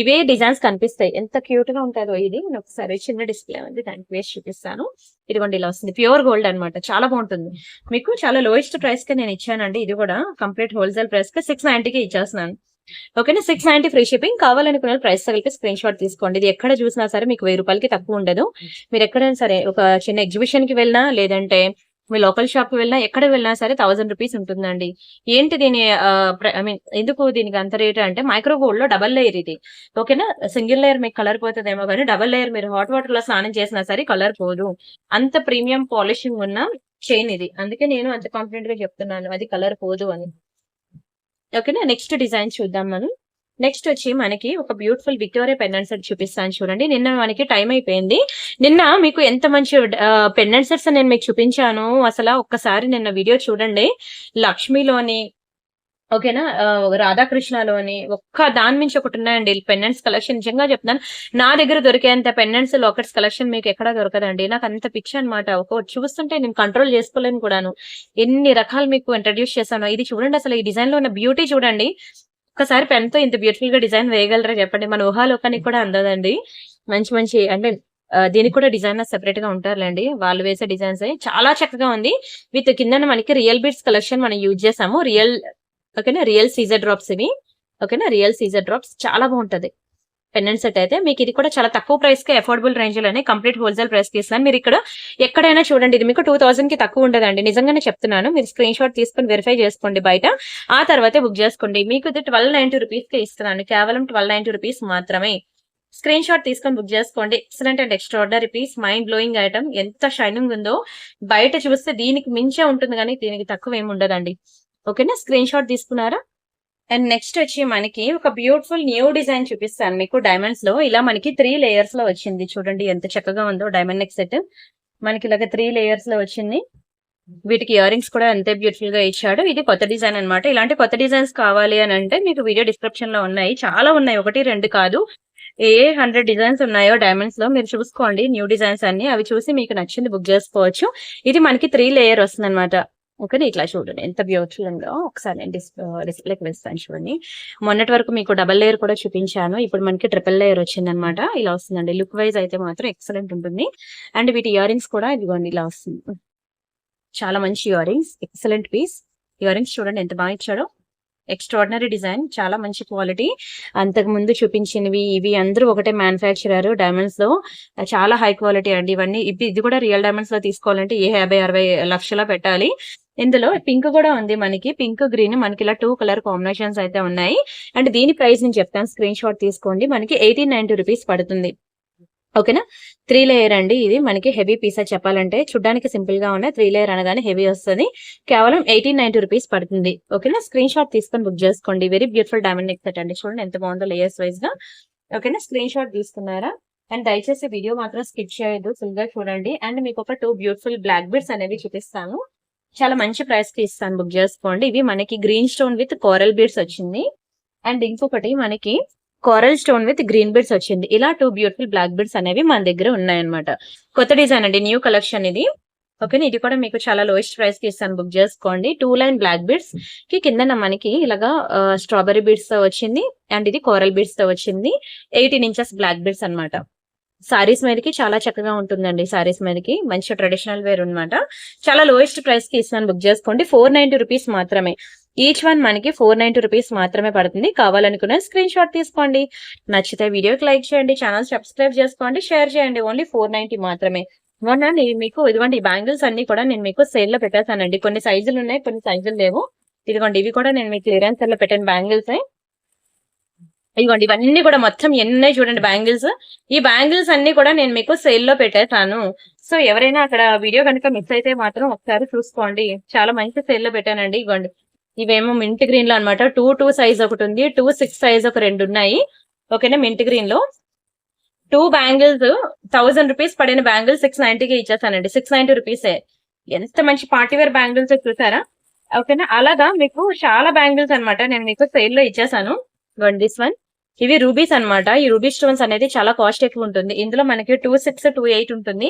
ఇవే డిజైన్స్ కనిపిస్తాయి. ఎంత క్యూట్ గా ఉంటుందో ఇది. నేను ఒకసారి చిన్న డిస్ప్లే ఉంది, దానికి వేసి చూపిస్తాను. ఇదిగోండి, ఇలా వస్తుంది, ప్యూర్ గోల్డ్ అనమాట. చాలా బాగుంటుంది. మీకు చాలా లోయెస్ట్ ప్రైస్ కి నేను ఇచ్చానండి. ఇది కూడా కంప్లీట్ హోల్సేల్ ప్రైస్ కి 690కి ఇచ్చేస్తున్నాను. ఓకేనా, 690 ఫ్రీ షిప్పింగ్. కావాలనుకున్న ప్రైస్ తగిలిపి స్క్రీన్ షాట్ తీసుకోండి. ఇది ఎక్కడ చూసినా సరే మీకు 1000 రూపాయలకి తక్కువ ఉండదు. మీరు ఎక్కడైనా సరే ఒక చిన్న ఎగ్జిబిషన్ కి వెళ్ళినా, లేదంటే మీ లోకల్ షాప్ కి వెళ్ళినా, ఎక్కడ వెళ్ళినా సరే 1000 రూపీస్ ఉంటుందండి. ఏంటి దీని ఐ మీన్ ఎందుకు దీనికి అంత రేట్ అంటే, మైక్రో గోల్డ్ లో డబల్ లేయర్ ఇది. ఓకేనా, సింగిల్ లేయర్ మీకు కలర్ పోతుందేమో కానీ డబల్ లేయర్ మీరు హాట్ వాటర్ లో స్నానం చేసినా సరే కలర్ పోదు. అంత ప్రీమియం పాలిషింగ్ ఉన్న చైన్ ఇది. అందుకే నేను అంత కాన్ఫిడెంట్ గా చెప్తున్నాను, అది కలర్ పోదు అని. ఓకేనా, నెక్స్ట్ డిజైన్ చూద్దాం మనం. నెక్స్ట్ వచ్చి మనకి ఒక బ్యూటిఫుల్ విక్టోరియా పెండెంట్ సెట్ చూపిస్తాను చూడండి. నిన్న మనకి టైం అయిపోయింది. నిన్న మీకు ఎంత మంచి పెండెంట్ సెట్స్ నేను మీకు చూపించాను. అసలు ఒక్కసారి నిన్న వీడియో చూడండి. లక్ష్మిలోని, ఓకేనా, రాధాకృష్ణలోని ఒక్క దాని మించి ఒకటి ఉన్నాయండి పెండెంట్స్ కలెక్షన్. నిజంగా చెప్తున్నాను, నా దగ్గర దొరికేంత పెండెంట్స్ లాకెట్స్ కలెక్షన్ మీకు ఎక్కడా దొరకదండి. నాకు అంత పిచ్చి అనమాట. ఒక చూస్తుంటే నేను కంట్రోల్ చేసుకోలేను కూడాను. ఎన్ని రకాలు మీకు ఇంట్రడ్యూస్ చేశాను. ఇది చూడండి, అసలు ఈ డిజైన్ లో ఉన్న బ్యూటీ చూడండి. ఒకసారి పెన్ తో ఇంత బ్యూటిఫుల్ గా డిజైన్ వేయగలరా చెప్పండి. మన ఊహాలోకానికి కూడా అందదండి. మంచి మంచి అంటే దీనికి కూడా డిజైనర్ సెపరేట్ గా ఉంటారులేండి, వాళ్ళు వేసే డిజైన్స్ చాలా చక్కగా ఉంది. విత్ కింద మనకి రియల్ బీడ్స్ కలెక్షన్ మనం యూజ్ చేసాము. ఓకేనా, రియల్ సీజర్ డ్రాప్స్ ఇవి. ఓకేనా, రియల్ సీజర్ డ్రాప్స్ చాలా బాగుంటది పెండెంట్ సెట్ అయితే. మీకు ఇది కూడా చాలా తక్కువ ప్రైస్ కి అఫోర్డబుల్ రేంజ్ లోనే కంప్లీట్ హోల్సేల్ ప్రైస్ కి ఇస్తాను. మీరు ఇక్కడ ఎక్కడైనా చూడండి, ఇది మీకు 2000 కి తక్కువ ఉండదండి. నిజంగానే చెప్తున్నాను. మీరు స్క్రీన్ షాట్ తీసుకుని వెరిఫై చేసుకోండి బయట, ఆ తర్వాతే బుక్ చేసుకోండి. మీకు ఇది 1290 రూపీస్ కి ఇస్తున్నాను, కేవలం 1290 రూపీస్ మాత్రమే. స్క్రీన్ షాట్ తీసుకొని బుక్ చేసుకోండి. Excellent and extraordinary piece, mind blowing item. ఎంత షైనింగ్ ఉందో బయట చూస్తే దీనికి మించే ఉంటుంది కానీ దీనికి తక్కువ ఏమి ఉండదండి. ఓకేనా, స్క్రీన్ షాట్ తీసుకున్నారా? అండ్ నెక్స్ట్ వచ్చి మనకి ఒక బ్యూటిఫుల్ న్యూ డిజైన్ చూపిస్తాను మీకు డైమండ్స్ లో. ఇలా మనకి 3 లేయర్స్ లో వచ్చింది చూడండి, ఎంత చక్కగా ఉందో డైమండ్ నెక్ సెట్. మనకి ఇలాగ 3 లేయర్స్ లో వచ్చింది. వీటికి ఇయర్ రింగ్స్ కూడా అంతే బ్యూటిఫుల్ గా ఇచ్చాడు. ఇది కొత్త డిజైన్ అన్నమాట. ఇలాంటి కొత్త డిజైన్స్ కావాలి అని అంటే మీకు వీడియో డిస్క్రిప్షన్ లో ఉన్నాయి, చాలా ఉన్నాయి, 1, 2 కాదు. 100 డిజైన్స్ ఉన్నాయో డైమండ్స్ లో మీరు చూసుకోండి. న్యూ డిజైన్స్ అన్ని అవి చూసి మీకు నచ్చింది బుక్ చేసుకోవచ్చు. ఇది మనకి 3 లేయర్ వస్తుంది అనమాట. ఓకే, ఇట్లా చూడండి ఎంత బ్యూటిఫుల్ ఉందో. ఒకసారి నేను డిస్ప్లేకి వేస్తాను చూడండి. మొన్నటి వరకు మీకు డబల్ లేయర్ కూడా చూపించాను, ఇప్పుడు మనకి ట్రిపుల్ లేయర్ వచ్చింది అనమాట. ఇలా వస్తుందండి. లుక్ వైజ్ అయితే మాత్రం ఎక్సలెంట్ ఉంటుంది. అండ్ వీటి ఇయర్ రింగ్స్ కూడా ఇదిగోండి ఇలా వస్తుంది. చాలా మంచి ear rings, excellent piece. Ear rings చూడండి ఎంత బాగా ఇచ్చాడో. ఎక్స్ట్రాడినరీ డిజైన్, చాలా మంచి క్వాలిటీ. అంతకు ముందు చూపించినవి ఇవి అందరూ ఒకటే మ్యానుఫ్యాక్చరర్ డైమండ్స్ లో, చాలా హై క్వాలిటీ అండి ఇవన్నీ. ఇది కూడా రియల్ డైమండ్స్ లో తీసుకోవాలంటే 50-60 లక్షల పెట్టాలి. ఇందులో పింక్ కూడా ఉంది మనకి, పింక్ గ్రీన్ మనకి ఇలా 2 కలర్ కాంబినేషన్స్ అయితే ఉన్నాయి. అండ్ దీని ప్రైస్ నేను చెప్తాను, స్క్రీన్ షాట్ తీసుకోండి. మనకి 1890 రూపీస్ పడుతుంది. ఓకేనా. 3 లేయర్ అండి. ఇది మనకి హెవీ పీస్ చెప్పాలంటే, చూడడానికి సింపుల్ గా ఉన్నాయి, 3 లేయర్ అనగానే హెవీ వస్తుంది. కేవలం 1890 రూపీస్ పడుతుంది. ఓకేనా. స్క్రీన్ షాట్ తీసుకొని బుక్ చేసుకోండి. Very beautiful diamond neck set అండి. చూడండి ఎంత బాగుందో లేయర్స్ వైజ్ గా. ఓకేనా. స్క్రీన్ షాట్ తీసుకున్నారా? అండ్ దయచేసి వీడియో మాత్రం స్కిప్ చేయొద్దు, ఫుల్ గా చూడండి. అండ్ మీకు ఒక 2 బ్యూటిఫుల్ బ్లాక్ బీడ్స్ అనేవి చూపిస్తాను. చాలా మంచి ప్రైస్ కి ఇస్తాను, బుక్ చేసుకోండి. ఇవి మనకి green stone with coral beads వచ్చింది. అండ్ ఇంకొకటి మనకి coral stone with green beads వచ్చింది. ఇలా 2 బ్యూటిఫుల్ బ్లాక్ బీడ్స్ అనేవి మన దగ్గర ఉన్నాయన్నమాట. కొత్త డిజైన్ అండి, న్యూ కలెక్షన్ ఇది. ఓకే, ఇది కూడా మీకు చాలా లోయెస్ట్ ప్రైస్ కి ఇస్తాను, బుక్ చేసుకోండి. 2 లైన్ బ్లాక్ బీడ్స్ కి కింద మనకి ఇలాగా స్ట్రాబెరీ బీడ్స్ తో వచ్చింది. అండ్ ఇది కోరల్ బీడ్స్ తో వచ్చింది. 18 ఇంచెస్ బ్లాక్ బీడ్స్ అనమాట. సారీస్ మీదకి చాలా చక్కగా ఉంటుందండి. సారీస్ మీదకి మంచి ట్రెడిషనల్ వేర్ అనమాట. చాలా లోయెస్ట్ ప్రైస్ కి ఇస్తాను, బుక్ చేసుకోండి. 490 రూపీస్ మాత్రమే. ఈచ్ వన్ మనకి 490 రూపీస్ మాత్రమే పడుతుంది. కావాలనుకున్న స్క్రీన్ షాట్ తీసుకోండి. నచ్చితే వీడియోకి లైక్ చేయండి, ఛానల్ సబ్స్క్రైబ్ చేసుకోండి, షేర్ చేయండి. ఓన్లీ 490 మాత్రమే. మొన్న మీకు ఇదిగోండి బ్యాంగిల్స్ అన్ని కూడా నేను మీకు సేల్ లో పెట్టేశానండి. కొన్ని సైజులు ఉన్నాయి, కొన్ని సైజులు లేవు. ఇదిగోండి ఇవి కూడా నేను మీకు క్లియరెన్స్ లో పెట్టాను బ్యాంగిల్స్. ఇదిగోండి ఇవన్నీ కూడా మొత్తం ఎన్నై చూడండి బ్యాంగిల్స్. ఈ బ్యాంగిల్స్ అన్ని కూడా నేను మీకు సేల్ లో పెట్టేశాను. సో ఎవరైనా అక్కడ వీడియో కనుక మిస్ అయితే మాత్రం ఒకసారి చూసుకోండి. చాలా మంచి సేల్ లో పెట్టానండి. ఇదిగోండి ఇవేమో మింట్ గ్రీన్ లో అనమాట. 2 సైజ్ ఒకటి ఉంది, 2 6 సైజ్ ఒక 2 ఉన్నాయి. ఓకేనా. మింట్ గ్రీన్ లో 2 బ్యాంగిల్స్ 1000 రూపీస్ పడిన బ్యాంగిల్స్ 690కి ఇచ్చేసానండి. 690 రూపీసే. ఎంత మంచి పార్టీవేర్ బ్యాంగిల్స్ చూసారా. ఓకేనా. అలాగా మీకు చాలా బ్యాంగిల్స్ అనమాట నేను మీకు సేల్ లో ఇచ్చేసాను. దిస్ వన్ ఇవి రూబీస్ అనమాట. ఈ రూబీ స్టోన్స్ అనేది చాలా కాస్ట్ ఎక్కువ ఉంటుంది. ఇందులో మనకి 26, 28 ఉంటుంది.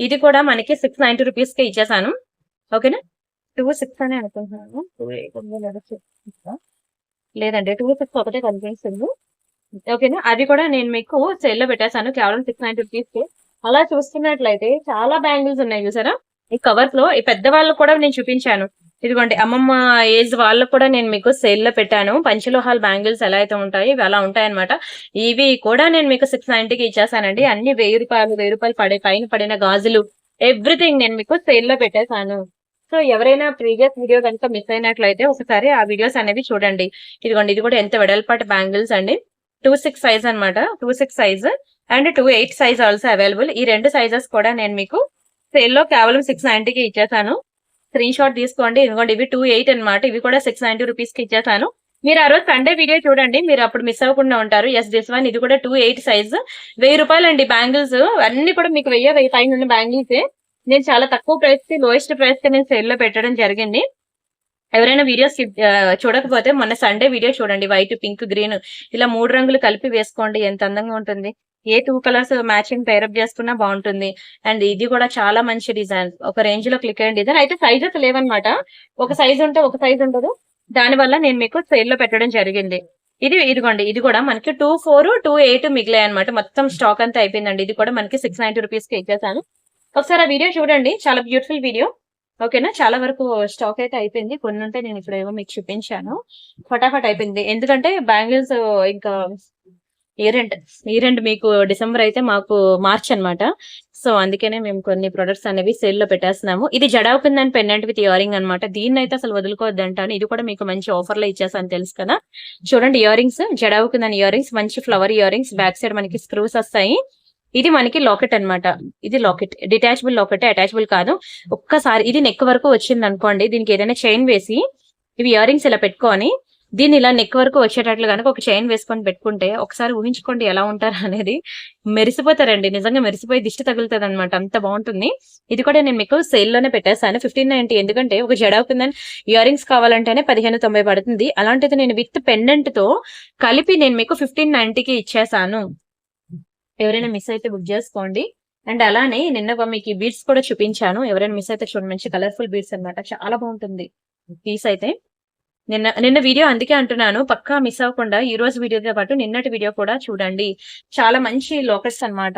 ఇది కూడా మనకి 690 రూపీస్ కి ఇచ్చేసాను. ఓకేనా. 26 అనే అనుకుంటున్నాను, 28 లేదండి 26 ఒకటే కనిపిస్తుంది. ఓకేనా. అది కూడా నేను మీకు సేల్ లో పెట్టేశాను కేవలం 690 రూపీస్ కి. అలా చూస్తున్నట్లయితే చాలా బ్యాంగిల్స్ ఉన్నాయి చూసారా. ఈ కవర్స్ లో ఈ పెద్ద వాళ్ళకు కూడా నేను చూపించాను. ఇదిగోండి అమ్మమ్మ ఏజ్ వాళ్ళకు కూడా నేను మీకు సేల్ లో పెట్టాను. పంచలోహాల్ బ్యాంగిల్స్ ఎలా అయితే ఉంటాయి ఇవి అలా ఉంటాయన్నమాట. ఇవి కూడా నేను మీకు 690కి ఇచ్చేసానండి. అన్ని 1000 రూపాయలు పైన పడిన గాజులు ఎవ్రీథింగ్ నేను మీకు సేల్ లో పెట్టేశాను. సో ఎవరైనా ప్రీవియస్ వీడియో కనుక మిస్ అయినట్లయితే ఒకసారి ఆ వీడియోస్ అనేవి చూడండి. ఇదిగోండి ఇది కూడా ఎంత వెడల్పాటి బ్యాంగిల్స్ అండి. 26 సైజ్ అనమాట. 26 size and 28 size also available. ఈ 2 సైజెస్ కూడా నేను మీకు సేల్ లో కేవలం 690కి ఇచ్చేసాను. స్క్రీన్ షాట్ తీసుకోండి. ఇదిగోండి ఇవి 28 అనమాట. ఇవి కూడా 690 రూపీస్ కి ఇచ్చేసాను. మీరు ఆ రోజు సండే వీడియో చూడండి, మీరు అప్పుడు మిస్ అవ్వకుండా ఉంటారు. ఎస్ దిస్ వన్ ఇది కూడా 28 సైజ్ 1000 రూపాయలు అండి బ్యాంగిల్స్. అన్ని కూడా మీకు 1000 పైన ఉన్న బ్యాంగిల్స్. నేను చాలా తక్కువ ప్రైస్ కి లోయెస్ట్ ప్రైస్ కి నేను సేల్ లో పెట్టడం జరిగింది. ఎవరైనా వీడియోస్ చూడకపోతే మొన్న సండే వీడియో చూడండి. వైట్, పింక్, గ్రీన్ ఇలా 3 రంగులు కలిపి వేసుకోండి, ఎంత అందంగా ఉంటుంది. ఏ 2 కలర్స్ మ్యాచింగ్ పేరప్ చేసుకున్నా బాగుంటుంది. అండ్ ఇది కూడా చాలా మంచి డిజైన్, ఒక రేంజ్ లో క్లిక్ అయిన డిజైన్. అయితే సైజెస్ లేవన్నమాట, ఒక సైజ్ ఉంటే ఒక సైజ్ ఉండదు. దాని వల్ల నేను మీకు సేల్ లో పెట్టడం జరిగింది. ఇదిగోండి ఇది కూడా మనకి 24, 28 మిగిలాయి అనమాట. మొత్తం స్టాక్ అంతా అయిపోయిందండి. ఇది కూడా మనకి 690 రూపీస్ కి ఇచ్చేసాను. ఒకసారి ఆ వీడియో చూడండి, చాలా బ్యూటిఫుల్ వీడియో. ఓకేనా. చాలా వరకు స్టాక్ అయితే అయిపోయింది. కొన్ని ఉంటే నేను ఇప్పుడు ఏమో మీకు చూపించాను. ఫటాఫట్ అయిపోయింది. ఎందుకంటే బ్యాంగిల్స్ ఇంకా ఇయర్ ఎండ్ మీకు డిసెంబర్ అయితే మాకు మార్చ్ అనమాట. సో అందుకనే మేము కొన్ని ప్రొడక్ట్స్ అనేవి సేల్ లో పెట్టేస్తున్నాము. ఇది జడావుకుందని పెండెంట్ విత్ ఇయరింగ్ అనమాట. దీన్ని అయితే అసలు వదులుకోవద్దంటాను. ఇది కూడా మీకు మంచి ఆఫర్ లో ఇచ్చేసాను తెలుసు కదా. చూడండి ఇయరింగ్స్, జడావుకుందని ఇయరింగ్స్, మంచి ఫ్లవర్ ఇయరింగ్స్. బ్యాక్ సైడ్ మనకి స్క్రూస్ వస్తాయి. ఇది మనకి లాకెట్ అనమాట. ఇది లాకెట్ డిటాచబుల్ లాకెట్, అటాచబుల్ కాదు. ఒక్కసారి ఇది నెక్ వరకు వచ్చింది అనుకోండి, దీనికి ఏదైనా చైన్ వేసి ఇవి ఇయరింగ్స్ ఇలా పెట్టుకొని దీన్ని ఇలా నెక్ వరకు వచ్చేటట్లు గనుక ఒక చైన్ వేసుకొని పెట్టుకుంటే ఒకసారి ఊహించుకోండి ఎలా ఉంటారు అనేది. మెరిసిపోతారండి. నిజంగా మెరిసిపోయి దిష్టి తగులుతదనమాట. అంత బావుంటుంది. ఇది కూడా నేను మీకు సేల్‌లోనే పెట్టేసాను. 1590 ఎందుకంటే ఒక జడ కుందన్ ఇయర్ రింగ్స్ కావాలంటేనే 1590 పడుతుంది. అలాంటిది నేను విత్ పెండెంట్‌తో కలిపి నేను మీకు 1590కి ఇచ్చేసాను. ఎవరైనా మిస్ అయితే బుక్ చేసుకోండి. అండ్ అలానే నిన్న మీకు ఈ బీడ్స్ కూడా చూపించాను. ఎవరైనా మిస్ అయితే చూడండి. మంచి కలర్‌ఫుల్ బీడ్స్ అన్నమాట. చాలా బావుంటుంది పీస్ అయితే. నిన్న నిన్న వీడియో అందుకే అంటున్నాను. పక్కా మిస్ అవ్వకుండా ఈ రోజు వీడియోతో పాటు నిన్నటి వీడియో కూడా చూడండి. చాలా మంచి లోకెట్స్ అన్నమాట.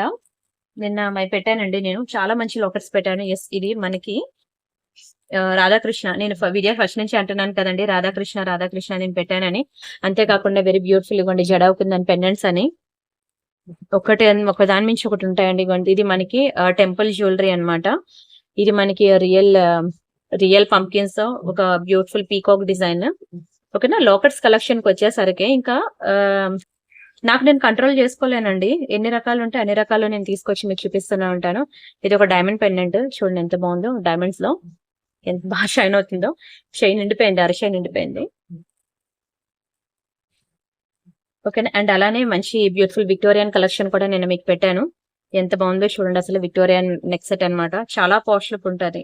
నిన్న పెట్టానండి నేను. చాలా మంచి లోకెట్స్ పెట్టాను. యెస్, ఇది మనకి రాధాకృష్ణ. నేను వీడియో ఫస్ట్ నుంచి అంటున్నాను కదండీ! రాధాకృష్ణ, రాధాకృష్ణ నేను పెట్టానని. అంతేకాకుండా వెరీ బ్యూటిఫుల్ ఇగోండి జడ కుందన్ పెండెంట్స్ అని. ఒకదాని మించి ఒకటి ఉంటాయండి. ఇగోండి ఇది మనకి టెంపుల్ జ్యువెలరీ అన్నమాట. ఇది మనకి రియల్ పంప్కిన్స్ తో ఒక బ్యూటిఫుల్ పీకాక్ డిజైన్. ఓకేనా. లోకెట్స్ కలెక్షన్ కి వచ్చేసరికి ఇంకా నాకు నేను కంట్రోల్ చేసుకోలేనండి. ఎన్ని రకాలు ఉంటే అన్ని రకాలు నేను తీసుకొచ్చి మీకు చూపిస్తూనే ఉంటాను. ఇది ఒక డైమండ్ పెండెంట్ చూడండి ఎంత బాగుందో. డైమండ్స్ లో ఎంత బాగా షైన్ అవుతుందో. షైన్ నిండిపోయింది, అరషైన్ నిండిపోయింది. ఓకేనా. అండ్ అలానే మంచి బ్యూటిఫుల్ విక్టోరియన్ కలెక్షన్ కూడా నేను మీకు పెట్టాను. ఎంత బాగుందో చూడండి. అసలు విక్టోరియన్ నెక్ సెట్ అనమాట. చాలా పాష్ లుక్ ఉంటది.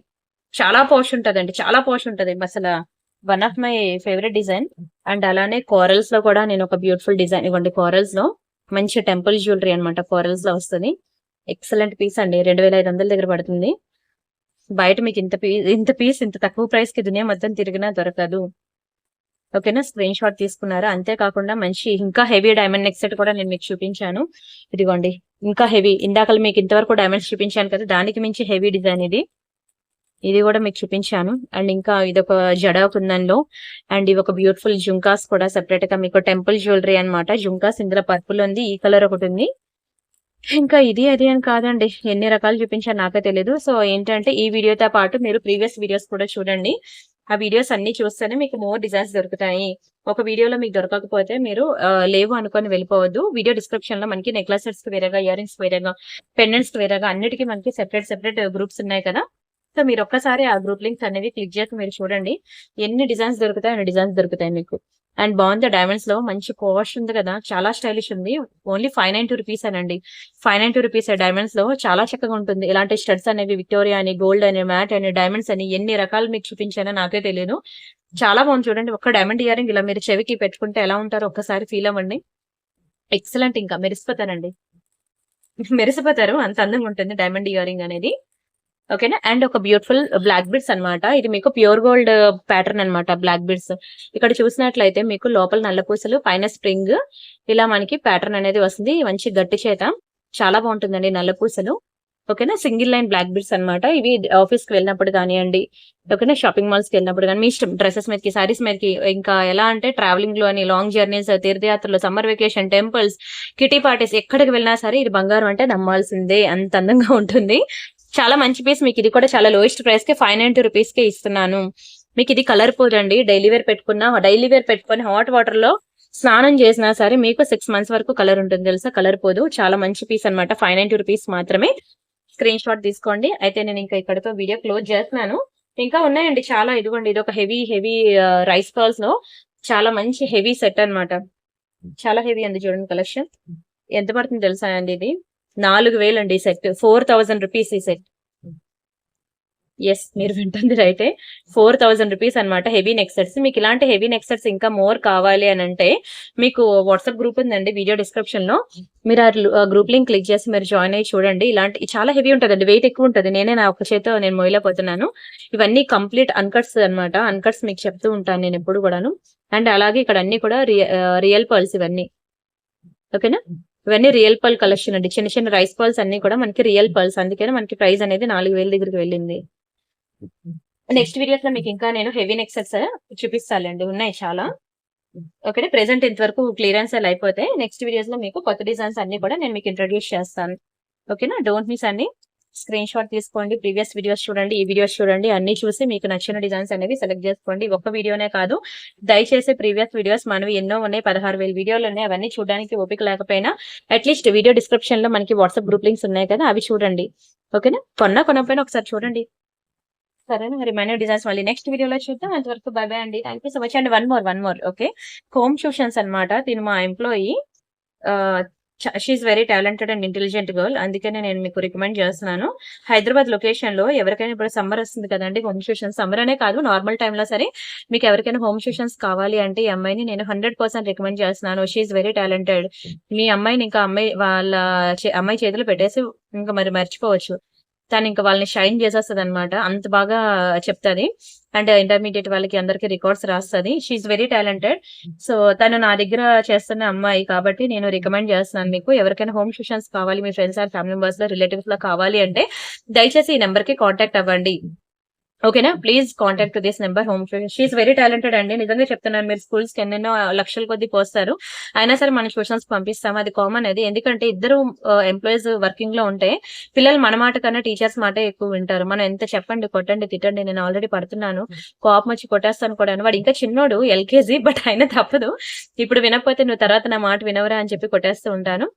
చాలా పాష్ ఉంటదండి. చాలా పాష్ ఉంటది. అసలు one of my favourite design. And అలానే కోరల్స్ లో కూడా నేను ఒక బ్యూటిఫుల్ డిజైన్ ఇవ్వండి. కోరల్స్ లో మంచి టెంపుల్ జ్యువెలరీ అనమాట. కోరల్స్ లో వస్తుంది. ఎక్సలెంట్ పీస్ అండి. 2500 దగ్గర పడుతుంది. బయట మీకు ఇంత తక్కువ ప్రైస్ కి దునియా మొత్తం తిరిగినా దొరకదు. ఓకేనా. స్క్రీన్ షాట్ తీసుకున్నారా. అంతేకాకుండా మంచి ఇంకా హెవీ డైమండ్ నెక్ సెట్ కూడా నేను మీకు చూపించాను. ఇదిగోండి ఇంకా హెవీ. ఇందాక మీకు ఇంతవరకు డైమండ్స్ చూపించాను కదా, దానికి మించి హెవీ డిజైన్ ఇది కూడా మీకు చూపించాను. అండ్ ఇంకా ఇదొక జడా కుందన్లో. అండ్ ఇవి ఒక బ్యూటిఫుల్ జుంకాస్ కూడా సెపరేట్ గా మీకు టెంపుల్ జ్యువెలరీ అనమాట. జుంకాస్ ఇందులో పర్పుల్ ఉంది, ఈ కలర్ ఒకటి ఉంది. ఇంకా ఇది అది అని కాదండి, ఎన్ని రకాలు చూపించాను నాకే తెలియదు. సో ఏంటంటే ఈ వీడియోతో పాటు మీరు ప్రీవియస్ వీడియోస్ కూడా చూడండి. ఆ వీడియోస్ అన్ని చూస్తేనే మీకు మోర్ డిజైన్స్ దొరుకుతాయి. ఒక వీడియోలో మీకు దొరకకపోతే మీరు లేవు అనుకొని వెళ్ళిపోవద్దు. వీడియో డిస్క్రిప్షన్ లో మనకి నెక్లెస్ సెట్స్ వేరేగా, ఇయర్ రింగ్స్ వేరేగా, పెండెంట్స్ వేరేగా అన్నిటికీ మనకి సెపరేట్ గ్రూప్స్ ఉన్నాయి కదా. సో మీరు ఒక్కసారి ఆ గ్రూప్ లింక్స్ అనేవి క్లిక్ చేసి మీరు చూడండి. ఎన్ని డిజైన్స్ దొరుకుతాయి, అన్ని డిజైన్స్ దొరుకుతాయి మీకు. అండ్ బాగుంది. డైమండ్స్ లో మంచి పోష్ ఉంది కదా, చాలా స్టైలిష్ ఉంది. ఓన్లీ 592 రూపీస్ అనండి. 592 రూపీస్ డైమండ్స్ లో చాలా చక్కగా ఉంటుంది. ఇలాంటి స్టడ్స్ అనేవి విక్టోరియా అని, గోల్డ్ అని, మ్యాట్ అని, డైమండ్స్ అని ఎన్ని రకాలు మీకు చూపించానో నాకే తెలియదు. చాలా బాగుంది చూడండి. ఒక్క డైమండ్ ఇయర్ రింగ్ ఇలా మీరు చెవికి పెట్టుకుంటే ఎలా ఉంటారో ఒక్కసారి ఫీల్ అవ్వండి. ఎక్సలెంట్. ఇంకా మెరిసిపోతారండి. మెరిసిపోతారు. అంత అందంగా ఉంటుంది డైమండ్ ఇయర్ రింగ్ అనేది. ఓకేనా. అండ్ ఒక బ్యూటిఫుల్ బ్లాక్ బిడ్స్ అన్నమాట. ఇది మీకు ప్యూర్ గోల్డ్ ప్యాటర్న్ అన్నమాట. బ్లాక్ బిడ్స్ ఇక్కడ చూసినట్లయితే మీకు లోపల నల్ల పూసలు, పైన స్ప్రింగ్, ఇలా మనకి ప్యాటర్న్ అనేది వస్తుంది. మంచి గట్టి చేత చాలా బాగుంటుందండి నల్ల పూసలు. ఓకేనా. సింగిల్ లైన్ బ్లాక్ బిడ్స్ అన్నమాట. ఇవి ఆఫీస్ కి వెళ్ళినప్పుడు కానివ్వండి, ఓకేనా, షాపింగ్ మాల్స్ కి వెళ్ళినప్పుడు కానీ మీ ఇష్టం. డ్రెస్సెస్ మీదకి, సారీస్ మీదకి, ఇంకా ఎలా అంటే ట్రావెలింగ్ లో అని, లాంగ్ జర్నీస్, తీర్థయాత్రలు, summer vacation, temples, kitty parties, ఎక్కడికి వెళ్ళినా సరే ఇది బంగారం అంటే నమ్మాల్సిందే. అంత అందంగా ఉంటుంది. చాలా మంచి పీస్. మీకు ఇది కూడా చాలా లోయెస్ట్ ప్రైస్ కి 590 రూపీస్ కే ఇస్తున్నాను. మీకు ఇది కలర్ పోదండి. డైలీ వేర్ పెట్టుకుని హాట్ వాటర్ లో స్నానం చేసినా సరే మీకు 6 మంత్స్ వరకు కలర్ ఉంటుంది తెలుసా. కలర్ పోదు. చాలా మంచి పీస్ అన్నమాట. 590 రూపీస్ మాత్రమే. స్క్రీన్ షాట్ తీసుకోండి. అయితే నేను ఇంకా ఇక్కడతో వీడియో క్లోజ్ చేస్తున్నాను. ఇంకా ఉన్నాయండి చాలా. ఇదిగోండి ఇది ఒక హెవీ రైస్ పర్ల్స్ లో చాలా మంచి హెవీ సెట్ అన్నమాట. చాలా హెవీ అండి. చూడండి కలెక్షన్ ఎంత పడుతుంది తెలుసా అండి. ఇది 4000 అండి ఈ సెట్. 4000 రూపీస్ ఈ సెట్. ఎస్, మీరు వింటుంది రైటే. 4000 రూపీస్ అనమాట హెవీ నెక్ సెట్స్. మీకు ఇలాంటి హెవీ నెక్ సెట్స్ ఇంకా మోర్ కావాలి అని అంటే మీకు వాట్సాప్ గ్రూప్ ఉందండి వీడియో డిస్క్రిప్షన్ లో. మీరు ఆ గ్రూప్ లింక్ క్లిక్ చేసి మీరు జాయిన్ అయ్యి చూడండి. ఇలాంటి చాలా హెవీ ఉంటదండి. వెయిట్ ఎక్కువ ఉంటుంది. నా ఒక చేతితో నేను మొయ్యలేకపోతున్నాను. ఇవన్నీ కంప్లీట్ అన్కట్స్ అన్నమాట. అన్కట్స్ మీకు చెప్తూ ఉంటాను నేను ఎప్పుడు కూడాను. అండ్ అలాగే ఇక్కడ అన్ని కూడా రియల్ పర్ల్స్ ఇవన్నీ. ఓకేనా. ఇవన్నీ రియల్ పర్ల్ కలెక్షన్ అండి. చిన్న చిన్న రైస్ పర్ల్స్ అన్ని కూడా మనకి రియల్ పర్ల్స్. అందుకనే మనకి ప్రైస్ అనేది 4000 దగ్గరికి వెళ్ళింది. నెక్స్ట్ వీడియోస్ లో మీకు ఇంకా నేను హెవీ నెక్ సెట్స్ చూపిస్తానండి. ఉన్నాయి చాలా. ఓకే. ప్రెసెంట్ ఇంతవరకు క్లియరెన్స్ అయిపోతే నెక్స్ట్ వీడియోస్ లో మీకు కొత్త డిజైన్స్ అన్ని కూడా నేను మీకు ఇంట్రడ్యూస్ చేస్తాను. ఓకేనా. డోంట్ మిస్ అండి. స్క్రీన్ షాట్ తీసుకోండి. ప్రీవియస్ వీడియోస్ చూడండి, ఈ వీడియోస్ చూడండి. అన్ని చూసి మీకు నచ్చిన డిజైన్స్ అనేవి సెలెక్ట్ చేసుకోండి. ఒక్క వీడియోనే కాదు, దయచేసి ప్రీవియస్ వీడియోస్ మనవి ఎన్నో ఉన్నాయి. 16,000 వీడియోలు ఉన్నాయి. అవన్నీ చూడడానికి ఓపిక లేకపోయినా అట్లీస్ట్ వీడియో డిస్క్రిప్షన్ లో మనకి వాట్సాప్ గ్రూప్ లింక్స్ ఉన్నాయి కదా, అవి చూడండి. ఓకేనా. కొనకపోయినా ఒకసారి చూడండి. సరేనా? రిమైనర్ డిజైన్స్ మళ్ళీ నెక్స్ట్ వీడియోలో చూద్దాం. అంతవరకు బై బై అండి. Thank you so much. And one more okay. Home tuitions అన్నమాట. తిను మా employee. She is very talented and intelligent girl. అందుకనే నేను మీకు రికమెండ్ చేస్తున్నాను. హైదరాబాద్ లొకేషన్ లో ఎవరికైనా ఇప్పుడు సమ్మర్ వస్తుంది కదండి, హోమ్ ట్యూషన్ సమ్మర్ అనే కాదు నార్మల్ టైంలో సరే మీకు ఎవరికైనా హోమ్ ట్యూషన్స్ కావాలి అంటే ఈ అమ్మాయిని నేను 100% రికమెండ్ చేస్తున్నాను. She is very talented. మీ అమ్మాయిని ఇంకా వాళ్ళ అమ్మాయి చేతిలో పెట్టేసి ఇంకా మరి మర్చిపోవచ్చు. తను ఇంకా వాళ్ళని షైన్ చేసేస్తుంది అనమాట. అంత బాగా చెప్తుంది. అండ్ ఇంటర్మీడియట్ వాళ్ళకి అందరికి రికార్డ్స్ రాస్తుంది. She is very talented. సో తను నా దగ్గర చేస్తున్న అమ్మాయి కాబట్టి నేను రికమెండ్ చేస్తున్నాను మీకు. ఎవరికైనా హోమ్ ట్యూషన్స్ కావాలి, మీ ఫ్రెండ్స్ ఆర్ ఫ్యామిలీ మెంబర్స్ లో రిలేటివ్స్ లో కావాలి అంటే దయచేసి ఈ నెంబర్ కి కాంటాక్ట్ అవ్వండి. ఓకేనా? Please contact this number. Home tuition she is very talented అండి. నిజంగా చెప్తున్నాను. మీరు స్కూల్స్ కి ఎన్నెన్నో లక్షల కొద్ది పోస్తారు, అయినా సరే మనం ట్యూషన్స్ పంపిస్తాం. అది కామన్. అది ఎందుకంటే ఇద్దరు ఎంప్లాయీస్ వర్కింగ్ లో ఉంటే పిల్లలు మన మాట కన్నా టీచర్స్ మాట ఎక్కువ వింటారు. మనం ఎంత చెప్పండి, కొట్టండి, తిట్టండి, నేను ఆల్రెడీ పడుతున్నాను, కోపం వచ్చి కొట్టేస్తాను కూడా అని. వాడు ఇంకా చిన్నోడు, ఎల్కేజీ, బట్ అయినా తప్పదు. ఇప్పుడు వినకపోతే నువ్వు తర్వాత నా మాట వినవరా అని చెప్పి కొట్టేస్తూ ఉంటాను.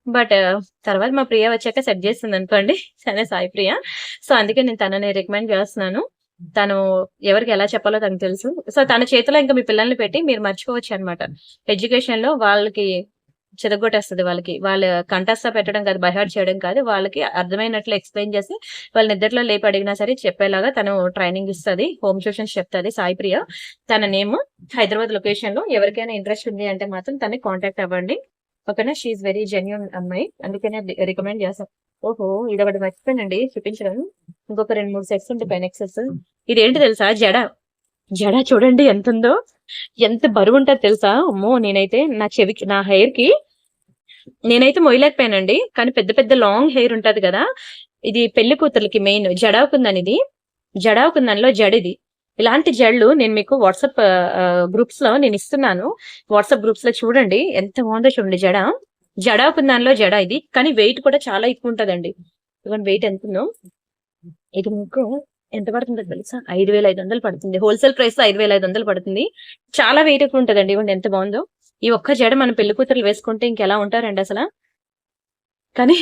బట్ తర్వాత మా ప్రియ వచ్చాక సెట్ చేస్తుంది అనుకోండి. సరే సాయి ప్రియ. సో అందుకే నేను తనని రికమెండ్ చేస్తున్నాను. తను ఎవరికి ఎలా చెప్పాలో తనకు తెలుసు. సో తన చేతిలో ఇంకా మీ పిల్లల్ని పెట్టి మీరు మర్చిపోవచ్చు అనమాట. ఎడ్యుకేషన్ లో వాళ్ళకి చెదగొట్టేస్తుంది. వాళ్ళ కంఠస్థ పెట్టడం కాదు, బైహార్ట్ చేయడం కాదు, వాళ్ళకి అర్థమైనట్లు ఎక్స్ప్లెయిన్ చేసి వాళ్ళ నిద్రలో లేపి అడిగినా సరే చెప్పేలాగా తను ట్రైనింగ్ ఇస్తుంది. హోమ్ ట్యూషన్స్ చెప్తుంది సాయి ప్రియ. తన నేమ్ హైదరాబాద్ లొకేషన్ లో. ఎవరికైనా ఇంట్రెస్ట్ ఉంది అంటే మాత్రం తనని కాంటాక్ట్ అవ్వండి. ఓకేనా? షీఈస్ వెరీ జెన్యూన్ అమ్మాయి. అందుకనే రికమెండ్ చేస్తాను. ఓహో, ఇది ఒకటి మర్చిపోయానండి చూపించడం. ఇంకొక 2-3 సెట్స్ ఉంటాయి పెన్ ఎక్సెస్. ఇదేంటి తెలుసా? జడ. జడ చూడండి ఎంత ఉందో, ఎంత బరువు ఉంటుంది తెలుసా? అమ్మో, నేనైతే నా హెయిర్ కి నేనైతే మొయ్యలేకపోయానండి. కానీ పెద్ద పెద్ద లాంగ్ హెయిర్ ఉంటది కదా, ఇది పెళ్లి కూతుర్లకి మెయిన్ జడావుకుందని. ఇది జడావుకుందనిలో జడిది. ఇలాంటి జడ్లు నేను మీకు వాట్సాప్ గ్రూప్స్ లో నేను ఇస్తున్నాను. వాట్సాప్ గ్రూప్స్ లో చూడండి ఎంత బాగుందో చూడండి. జడావుకుందానిలో జడ ఇది. కానీ వెయిట్ కూడా చాలా ఎక్కువ ఉంటదండి. ఇవన్నీ వెయిట్ ఎంత ఉందో ఇది మీకు ఎంత పడుతుందో తెలుసా? 5,500 పడుతుంది. హోల్సేల్ ప్రైస్ లో 5,500 పడుతుంది. చాలా వెయిట్ ఎక్కువ ఉంటదండి. ఇవ్వండి ఎంత బాగుందో. ఈ ఒక్క జడ మన పెళ్లి కూతురు వేసుకుంటే ఇంకెలా ఉంటారండి అసలు. కానీ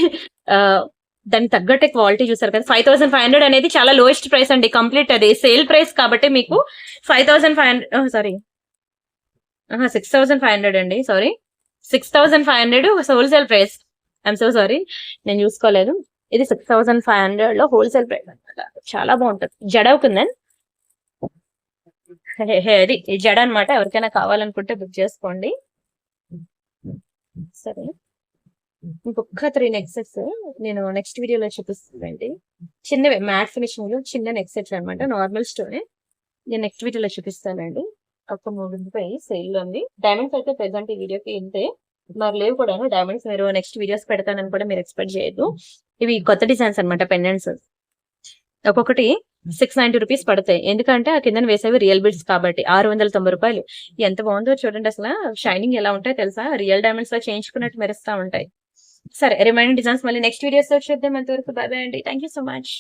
దానికి తగ్గట్టే క్వాలిటీ చూసారు కదా. 5,500 అనేది చాలా లోయెస్ట్ ప్రైస్ అండి. కంప్లీట్ అది సేల్ ప్రైస్ కాబట్టి మీకు 5,500 సారీ 6,500 అండి. Sorry 6,500 wholesale price. I'm so sorry, నేను చూసుకోలేదు. ఇది 6,500 లో హోల్సేల్ ప్రైస్ అనమాట. చాలా బాగుంటది. జడ అవుతుందని అది జడ అనమాట. ఎవరికైనా కావాలనుకుంటే బుక్ చేసుకోండి. సరే, ఇంకొక 3 నెక్ సెట్స్ నేను నెక్స్ట్ వీడియోలో చూపిస్తానండి. చిన్నవి మ్యాట్ ఫినిషింగ్ లో చిన్న నెక్ సెట్స్ అనమాట. నార్మల్ స్టోనే నేను నెక్స్ట్ వీడియోలో చూపిస్తానండి. ఒక 3 సేల్ లో ఉంది. డైమండ్స్ అయితే ప్రెసెంట్ ఈ వీడియోకి ఇంతే, మరి లేవు కూడా డైమండ్స్. మీరు నెక్స్ట్ వీడియోస్ పెడతానని కూడా మీరు ఎక్స్పెక్ట్ చేయొద్దు. ఇవి కొత్త డిజైన్స్ అనమాట. పెండెంట్స్ ఒక్కొక్కటి 690 రూపీస్ పడతాయి. ఎందుకంటే ఆ కింద వేసేవి రియల్ బిడ్స్ కాబట్టి. 690 రూపాయలు. ఎంత బాగుందో చూడండి. అసలు షైనింగ్ ఎలా ఉంటాయి తెలుసా? రియల్ డైమండ్స్ లో చేయించుకున్నట్టు మెరుస్తా ఉంటాయి. సరే, రిమైనింగ్ డిజైన్స్ మళ్ళీ నెక్స్ట్ వీడియోస్ లో చూద్దాం. అంతవరకు బై బై అండి. Thank you so much.